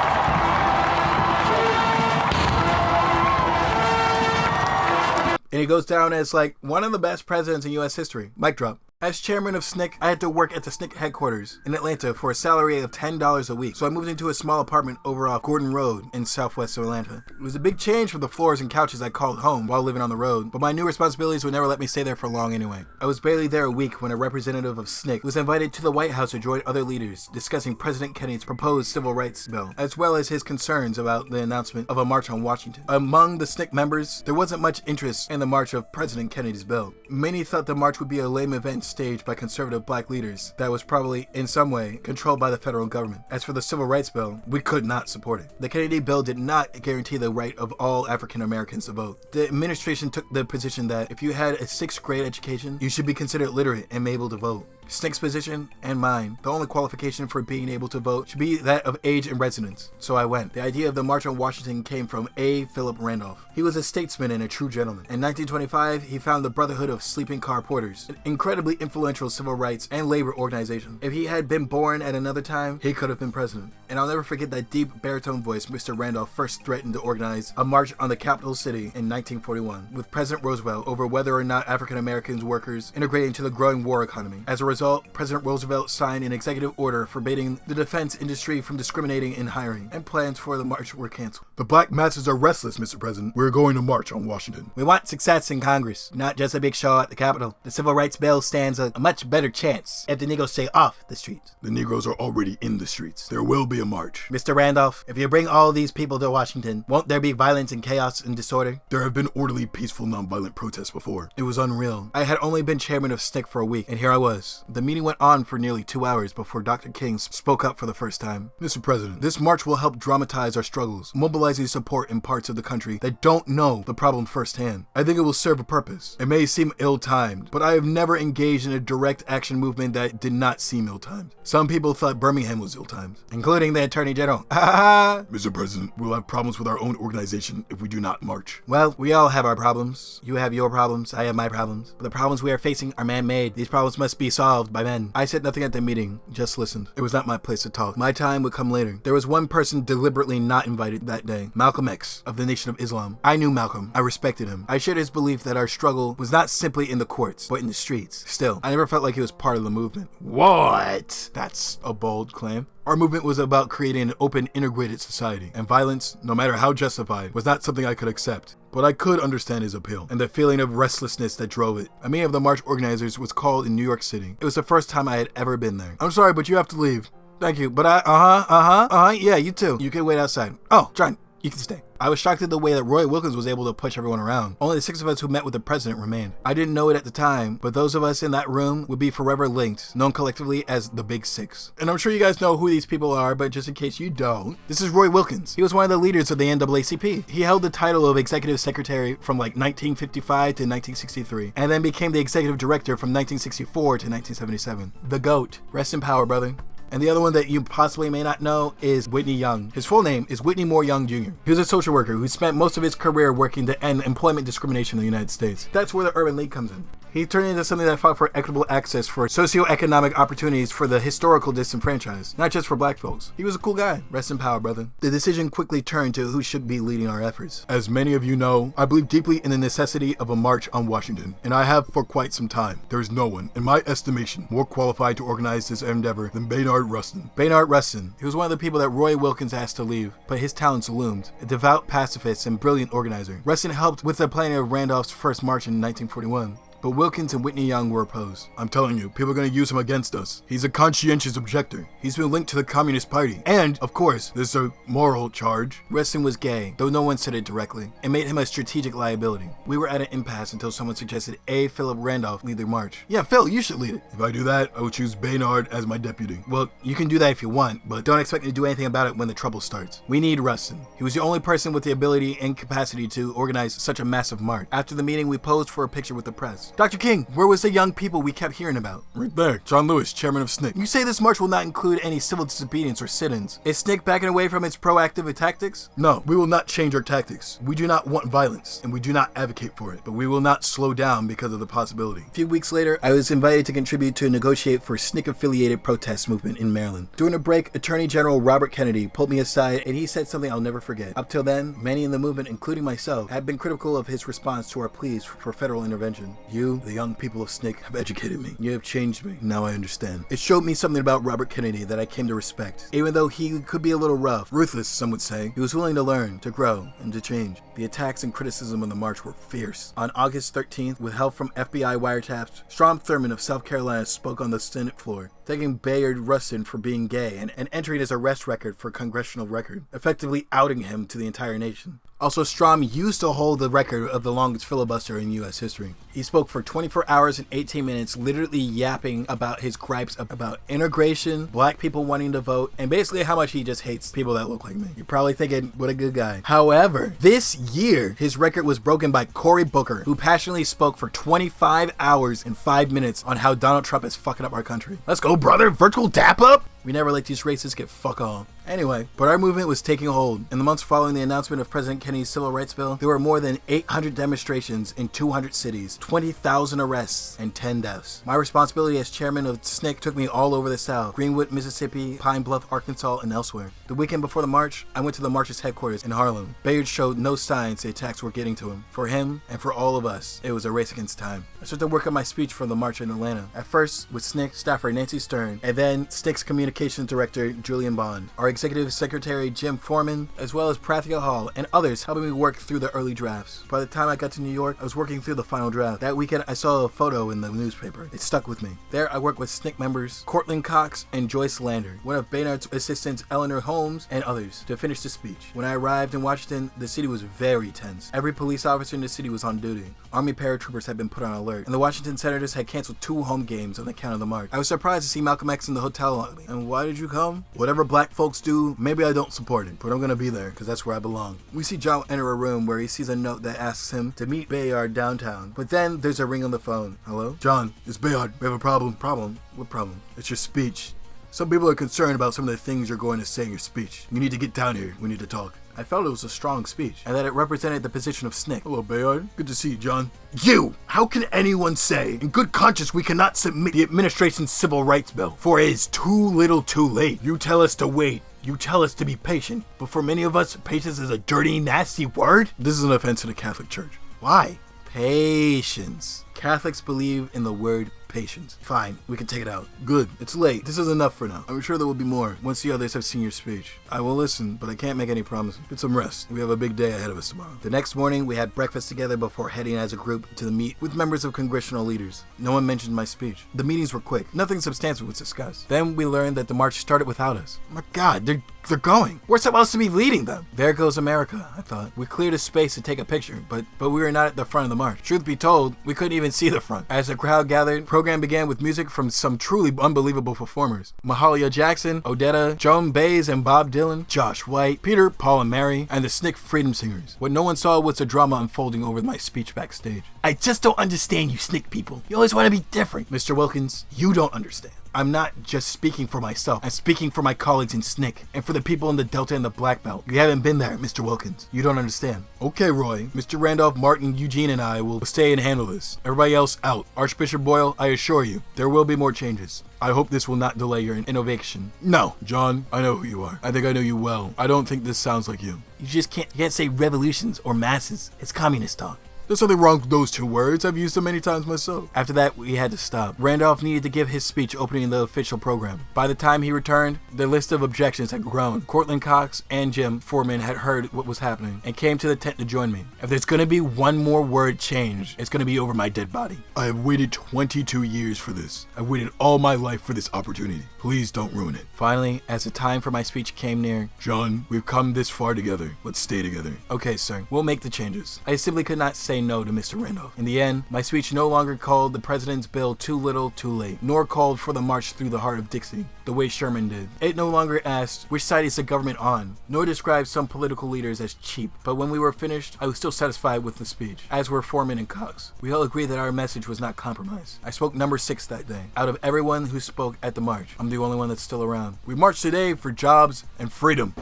and he goes down as one of the best presidents in U.S. history. Mic drop. As chairman of SNCC, I had to work at the SNCC headquarters in Atlanta for a salary of $10 a week, so I moved into a small apartment over off Gordon Road in southwest Atlanta. It was a big change from the floors and couches I called home while living on the road, but my new responsibilities would never let me stay there for long anyway. I was barely there a week when a representative of SNCC was invited to the White House to join other leaders discussing President Kennedy's proposed civil rights bill, as well as his concerns about the announcement of a march on Washington. Among the SNCC members, there wasn't much interest in the march of President Kennedy's bill. Many thought the march would be a lame event staged by conservative black leaders that was probably, in some way, controlled by the federal government. As for the civil rights bill, we could not support it. The Kennedy bill did not guarantee the right of all African Americans to vote. The administration took the position that if you had a 6th grade education, you should be considered literate and able to vote. SNCC's position and mine, the only qualification for being able to vote should be that of age and residence. So I went. The idea of the March on Washington came from A. Philip Randolph. He was a statesman and a true gentleman. In 1925, he founded the Brotherhood of Sleeping Car Porters, an incredibly influential civil rights and labor organization. If he had been born at another time, he could have been president. And I'll never forget that deep baritone voice Mr. Randolph first threatened to organize a march on the capital city in 1941 with President Roosevelt over whether or not African American workers integrated into the growing war economy. As a result, President Roosevelt signed an executive order forbidding the defense industry from discriminating in hiring, and plans for the march were canceled. The black masses are restless, Mr. President. We're going to march on Washington. We want success in Congress, not just a big show at the Capitol. The Civil Rights Bill stands a much better chance if the Negroes stay off the streets. The Negroes are already in the streets. There will be a march. Mr. Randolph, if you bring all these people to Washington, won't there be violence and chaos and disorder? There have been orderly, peaceful, nonviolent protests before. It was unreal. I had only been chairman of SNCC for a week, and here I was, The meeting went on for nearly 2 hours before Dr. King spoke up for the first time. Mr. President, this march will help dramatize our struggles, mobilizing support in parts of the country that don't know the problem firsthand. I think it will serve a purpose. It may seem ill-timed, but I have never engaged in a direct action movement that did not seem ill-timed. Some people thought Birmingham was ill-timed, including the Attorney General. Mr. President, we'll have problems with our own organization if we do not march. Well, we all have our problems. You have your problems, I have my problems. But the problems we are facing are man-made. These problems must be solved by men. I said nothing at the meeting, just listened. It was not my place to talk. My time would come later. There was one person deliberately not invited that day. Malcolm X, of the Nation of Islam. I knew Malcolm. I respected him. I shared his belief that our struggle was not simply in the courts, but in the streets. Still, I never felt like he was part of the movement. What? That's a bold claim. Our movement was about creating an open, integrated society, and violence, no matter how justified, was not something I could accept. But I could understand his appeal, and the feeling of restlessness that drove it. A meeting of the march organizers was called in New York City. It was the first time I had ever been there. I'm sorry, but you have to leave. Thank you, but yeah, you too. You can wait outside. Oh, John, you can stay. I was shocked at the way that Roy Wilkins was able to push everyone around. Only the 6 of us who met with the president remained. I didn't know it at the time, but those of us in that room would be forever linked, known collectively as the Big Six. And I'm sure you guys know who these people are, but just in case you don't, this is Roy Wilkins. He was one of the leaders of the NAACP. He held the title of executive secretary from like 1955 to 1963, and then became the executive director from 1964 to 1977. The GOAT. Rest in power, brother. And the other one that you possibly may not know is Whitney Young. His full name is Whitney Moore Young Jr. He was a social worker who spent most of his career working to end employment discrimination in the United States. That's where the Urban League comes in. He turned into something that fought for equitable access for socioeconomic opportunities for the historical disenfranchised, not just for black folks. He was a cool guy. Rest in power, brother. The decision quickly turned to who should be leading our efforts. As many of you know, I believe deeply in the necessity of a march on Washington, and I have for quite some time. There is no one, in my estimation, more qualified to organize this endeavor than Bayard Rustin. Bayard Rustin, he was one of the people that Roy Wilkins asked to leave, but his talents loomed. A devout pacifist and brilliant organizer, Rustin helped with the planning of Randolph's first march in 1941. But Wilkins and Whitney Young were opposed. I'm telling you, people are going to use him against us. He's a conscientious objector. He's been linked to the Communist Party. And, of course, there's a moral charge. Rustin was gay, though no one said it directly. It made him a strategic liability. We were at an impasse until someone suggested A. Philip Randolph lead the march. Yeah, Phil, you should lead it. If I do that, I will choose Bayard as my deputy. Well, you can do that if you want, but don't expect me to do anything about it when the trouble starts. We need Rustin. He was the only person with the ability and capacity to organize such a massive march. After the meeting, we posed for a picture with the press. Dr. King, where was the young people we kept hearing about? Right there, John Lewis, chairman of SNCC. You say this march will not include any civil disobedience or sit-ins. Is SNCC backing away from its proactive tactics? No, we will not change our tactics. We do not want violence, and we do not advocate for it, but we will not slow down because of the possibility. A few weeks later, I was invited to contribute to negotiate for SNCC-affiliated protest movement in Maryland. During a break, Attorney General Robert Kennedy pulled me aside, and he said something I'll never forget. Up till then, many in the movement, including myself, had been critical of his response to our pleas for federal intervention. You, the young people of SNCC, have educated me. You have changed me. Now I understand. It showed me something about Robert Kennedy that I came to respect. Even though he could be a little rough, ruthless, some would say, he was willing to learn, to grow, and to change. The attacks and criticism of the march were fierce. On August 13th, with help from FBI wiretaps, Strom Thurmond of South Carolina spoke on the Senate floor, thanking Bayard Rustin for being gay and entering his arrest record for congressional record, effectively outing him to the entire nation. Also, Strom used to hold the record of the longest filibuster in U.S. history. He spoke for 24 hours and 18 minutes, literally yapping about his gripes about integration, black people wanting to vote, and basically how much he just hates people that look like me. You're probably thinking, what a good guy. However, this year, his record was broken by Cory Booker, who passionately spoke for 25 hours and 5 minutes on how Donald Trump is fucking up our country. Let's go, brother! Virtual dap up! We never let these racists get fuck all. Anyway, but our movement was taking hold. In the months following the announcement of President Kennedy's Civil Rights Bill, there were more than 800 demonstrations in 200 cities, 20,000 arrests, and 10 deaths. My responsibility as chairman of SNCC took me all over the South, Greenwood, Mississippi, Pine Bluff, Arkansas, and elsewhere. The weekend before the march, I went to the march's headquarters in Harlem. Bayard showed no signs the attacks were getting to him. For him, and for all of us, it was a race against time. I started to work on my speech for the march in Atlanta. At first, with SNCC staffer Nancy Stern, and then SNCC's community Communications Director Julian Bond, our Executive Secretary Jim Foreman, as well as Prathia Hall and others helping me work through the early drafts. By the time I got to New York, I was working through the final draft. That weekend, I saw a photo in the newspaper. It stuck with me. There, I worked with SNCC members Cortland Cox and Joyce Lander, one of Boehnard's assistants Eleanor Holmes, and others, to finish the speech. When I arrived in Washington, the city was very tense. Every police officer in the city was on duty. Army paratroopers had been put on alert, and the Washington Senators had canceled 2 home games on account of the march. I was surprised to see Malcolm X in the hotel lobby. And why did you come? Whatever black folks do, maybe I don't support it, but I'm gonna be there, because that's where I belong. We see John enter a room where he sees a note that asks him to meet Bayard downtown. But then there's a ring on the phone. Hello? John, it's Bayard. We have a problem. Problem? What problem? It's your speech. Some people are concerned about some of the things you're going to say in your speech. You need to get down here. We need to talk. I felt it was a strong speech, and that it represented the position of SNCC. Hello, Bayard. Good to see you, John. You! How can anyone say, in good conscience, we cannot submit the administration's civil rights bill, for it is too little too late. You tell us to wait. You tell us to be patient. But for many of us, patience is a dirty, nasty word. This is an offense to the Catholic Church. Why? Patience. Catholics believe in the word patience. Fine, we can take it out. Good. It's late. This is enough for now. I'm sure there will be more once the others have seen your speech. I will listen, but I can't make any promises. Get some rest. We have a big day ahead of us tomorrow. The next morning, we had breakfast together before heading as a group to the meet with members of congressional leaders. No one mentioned my speech. The meetings were quick. Nothing substantial was discussed. Then we learned that the march started without us. My God, they're going. We're supposed to be leading them. There goes America, I thought. We cleared a space to take a picture, but we were not at the front of the march. Truth be told, we couldn't even see the front. As the crowd gathered, program began with music from some truly unbelievable performers. Mahalia Jackson, Odetta, Joan Baez and Bob Dylan, Josh White, Peter, Paul and Mary, and the SNCC Freedom Singers. What no one saw was the drama unfolding over my speech backstage. I just don't understand you SNCC people. You always want to be different. Mr. Wilkins, you don't understand. I'm not just speaking for myself. I'm speaking for my colleagues in SNCC and for the people in the Delta and the Black Belt. You haven't been there, Mr. Wilkins. You don't understand. Okay, Roy. Mr. Randolph, Martin, Eugene, and I will stay and handle this. Everybody else out. Archbishop Boyle, I assure you, there will be more changes. I hope this will not delay your innovation. No, John, I know who you are. I think I know you well. I don't think this sounds like you. You just can't say revolutions or masses. It's communist talk. There's nothing wrong with those 2 words. I've used them many times myself. After that, we had to stop. Randolph needed to give his speech opening the official program. By the time he returned, the list of objections had grown. Cortland Cox and Jim Foreman had heard what was happening and came to the tent to join me. If there's gonna be one more word changed, it's gonna be over my dead body. I have waited 22 years for this. I've waited all my life for this opportunity. Please don't ruin it. Finally, as the time for my speech came near, John, we've come this far together. Let's stay together. Okay, sir. We'll make the changes. I simply could not say no to Mr. Randolph. In the end, my speech no longer called the president's bill too little, too late, nor called for the march through the heart of Dixie, the way Sherman did. It no longer asked, which side is the government on, nor described some political leaders as cheap. But when we were finished, I was still satisfied with the speech, as were Foreman and Cox. We all agreed that our message was not compromised. I spoke number 6 that day. Out of everyone who spoke at the march, I'm the only one that's still around. We marched today for jobs and freedom.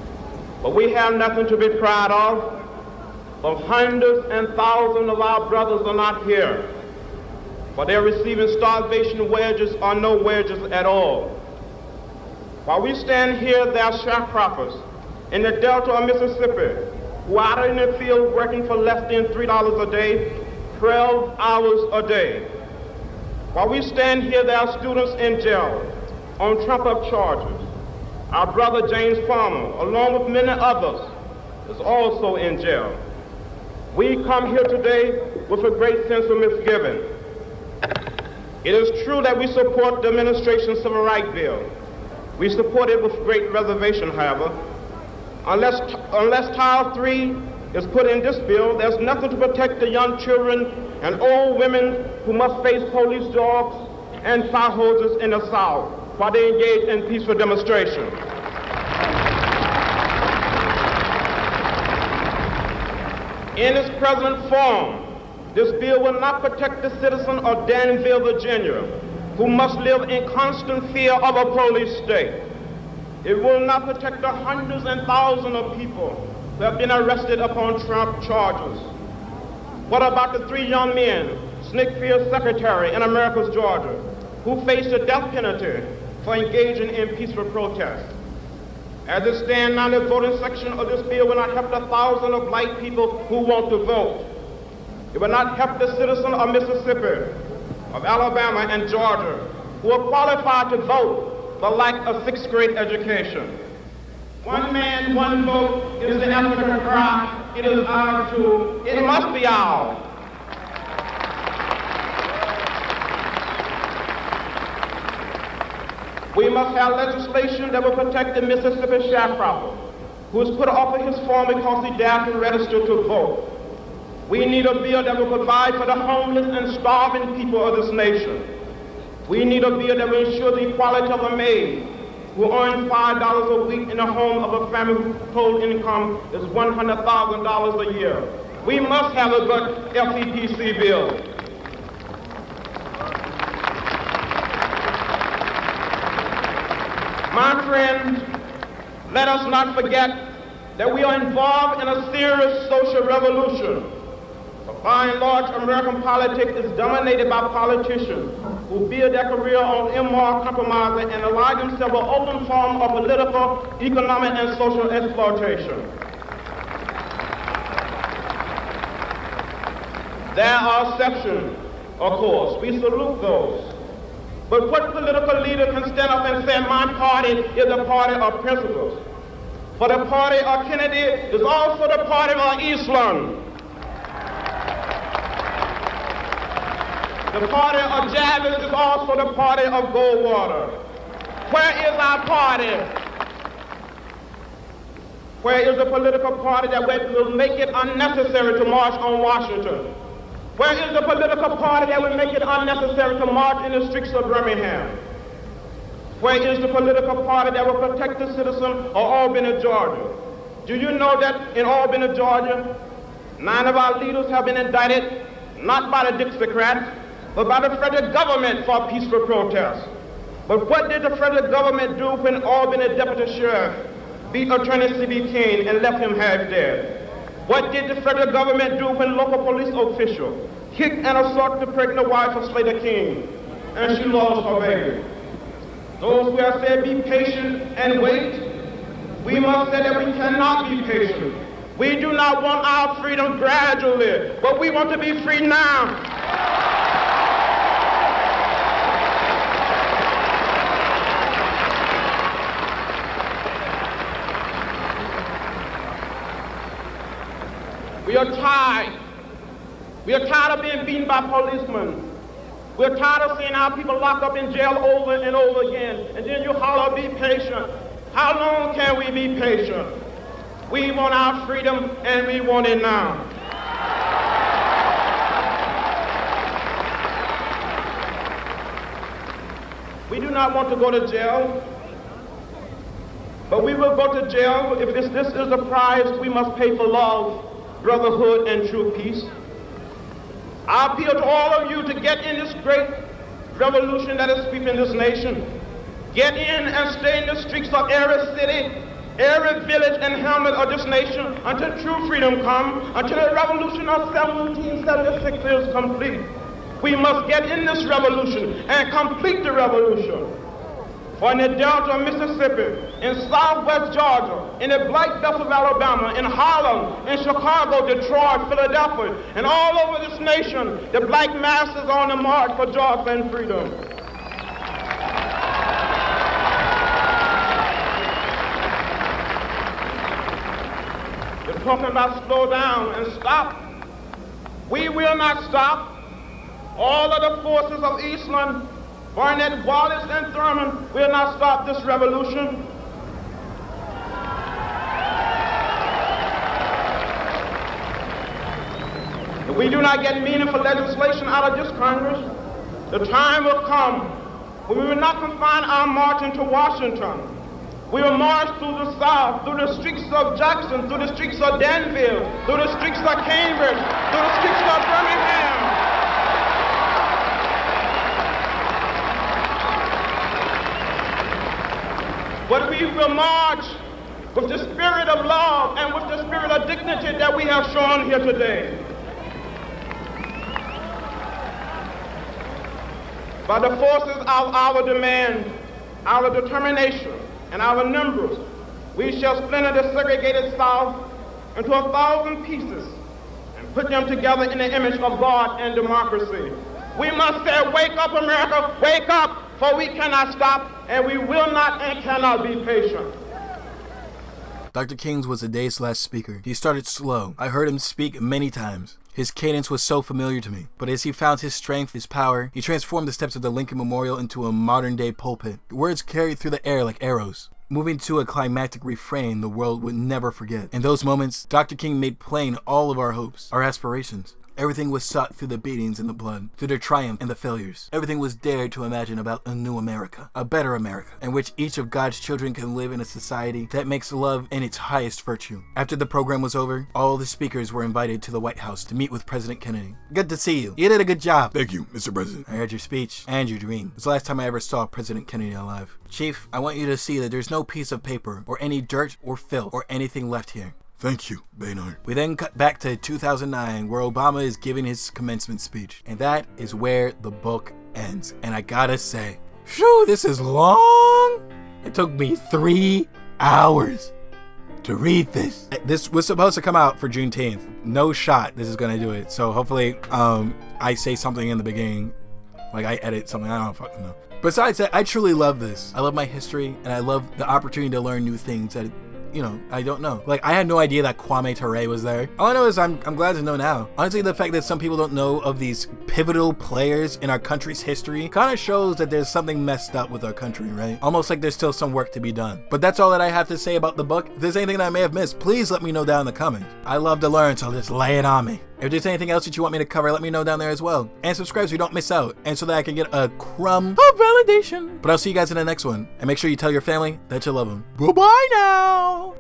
But we have nothing to be proud of. But hundreds and thousands of our brothers are not here, for they're receiving starvation wages or no wages at all. While we stand here, there are sharecroppers in the Delta of Mississippi who are out in the field working for less than $3 a day, 12 hours a day. While we stand here, there are students in jail on trump-up charges. Our brother James Farmer, along with many others, is also in jail. We come here today with a great sense of misgiving. It is true that we support the administration's civil rights bill. We support it with great reservation, however. Unless Title 3 is put in this bill, there's nothing to protect the young children and old women who must face police dogs and fire hoses in the South while they engage in peaceful demonstration. In its present form, this bill will not protect the citizen of Danville, Virginia, who must live in constant fear of a police state. It will not protect the hundreds and thousands of people who have been arrested upon Trump charges. What about the 3 young men, SNCC Field Secretary in Americus, Georgia, who faced the death penalty for engaging in peaceful protest? As it stands now, the voting section of this bill will not help the thousands of black people who want to vote. It will not help the citizens of Mississippi, of Alabama and Georgia, who are qualified to vote the lack of sixth grade education. One man, one vote is the African cry. It is ours too. It must be ours. We must have legislation that will protect the Mississippi sharecropper who is put off of his farm because he dared to register to vote. We need a bill that will provide for the homeless and starving people of this nation. We need a bill that will ensure the equality of a maid who earns $5 a week in the home of a family whose total income is $100,000 a year. We must have a good FEPC bill. My friends, let us not forget that we are involved in a serious social revolution. By and large, American politics is dominated by politicians who build their career on immoral compromise and allow themselves an open form of political, economic, and social exploitation. There are exceptions, of course. We salute those. But what political leader can stand up and say, my party is the party of principles? For the party of Kennedy is also the party of Eastland. The party of Jarvis is also the party of Goldwater. Where is our party? Where is the political party that will make it unnecessary to march on Washington? Where is the political party that will make it unnecessary to march in the streets of Birmingham? Where is the political party that will protect the citizen of Albany, Georgia? Do you know that in Albany, Georgia, 9 of our leaders have been indicted, not by the Dixiecrats, but by the federal government for peaceful protest? But what did the federal government do when Albany Deputy Sheriff beat Attorney C.B. King and left him half dead? What did the federal government do when local police officials kicked and assaulted the pregnant wife of Slater King and she lost her baby? Those who have said be patient and wait, we must say that we cannot be patient. We do not want our freedom gradually, but we want to be free now. We are tired. We are tired of being beaten by policemen. We're tired of seeing our people locked up in jail over and over again. And then you holler, be patient. How long can we be patient? We want our freedom and we want it now. We do not want to go to jail, but we will go to jail if this is the price we must pay for love, brotherhood, and true peace. I appeal to all of you to get in this great revolution that is sweeping this nation. Get in and stay in the streets of every city, every village and hamlet of this nation until true freedom comes, until the revolution of 1776 is complete. We must get in this revolution and complete the revolution. For in the Delta of Mississippi, in Southwest Georgia, in the Black Belt of Alabama, in Harlem, in Chicago, Detroit, Philadelphia, and all over this nation, the black masses are on the march for jobs and freedom. They're talking about slow down and stop. We will not stop. All of the forces of Eastland, Barnett, Wallace, and Thurman will not stop this revolution. If we do not get meaningful legislation out of this Congress, the time will come when we will not confine our marching to Washington. We will march through the South, through the streets of Jackson, through the streets of Danville, through the streets of Cambridge, through the streets of Birmingham. But we will march with the spirit of love and with the spirit of dignity that we have shown here today. By the forces of our demand, our determination, and our numbers, we shall splinter the segregated South into 1,000 pieces and put them together in the image of God and democracy. We must say, wake up, America, wake up! for we cannot stop, and we will not and cannot be patient. Dr. King was the day's last speaker. He started slow. I heard him speak many times. His cadence was so familiar to me, but as he found his strength, his power, he transformed the steps of the Lincoln Memorial into a modern-day pulpit. Words carried through the air like arrows, moving to a climactic refrain the world would never forget. In those moments, Dr. King made plain all of our hopes, our aspirations. Everything was sought through the beatings and the blood, through the triumph and the failures. Everything was dared to imagine about a new America, a better America, in which each of God's children can live in a society that makes love in its highest virtue. After the program was over, all the speakers were invited to the White House to meet with President Kennedy. Good to see you. You did a good job. Thank you, Mr. President. I heard your speech and your dream. It's the last time I ever saw President Kennedy alive. Chief, I want you to see that there's no piece of paper or any dirt or filth or anything left here. Thank you, Baynard. We then cut back to 2009, where Obama is giving his commencement speech. And that is where the book ends. And I gotta say, phew, this is long. It took me 3 hours to read this. This was supposed to come out for Juneteenth. No shot this is gonna do it. So hopefully I say something in the beginning, like I edit something, I don't fucking know. Besides that, I truly love this. I love my history, and I love the opportunity to learn new things that, you know, I don't know. Like, I had no idea that Kwame Ture was there. All I know is I'm glad to know now. Honestly, the fact that some people don't know of these pivotal players in our country's history kind of shows that there's something messed up with our country, right? Almost like there's still some work to be done. But that's all that I have to say about the book. If there's anything that I may have missed, please let me know down in the comments. I love to learn, so just lay it on me. If there's anything else that you want me to cover, let me know down there as well. And subscribe so you don't miss out, and so that I can get a crumb of validation. But I'll see you guys in the next one. And make sure you tell your family that you love them. Bye-bye now!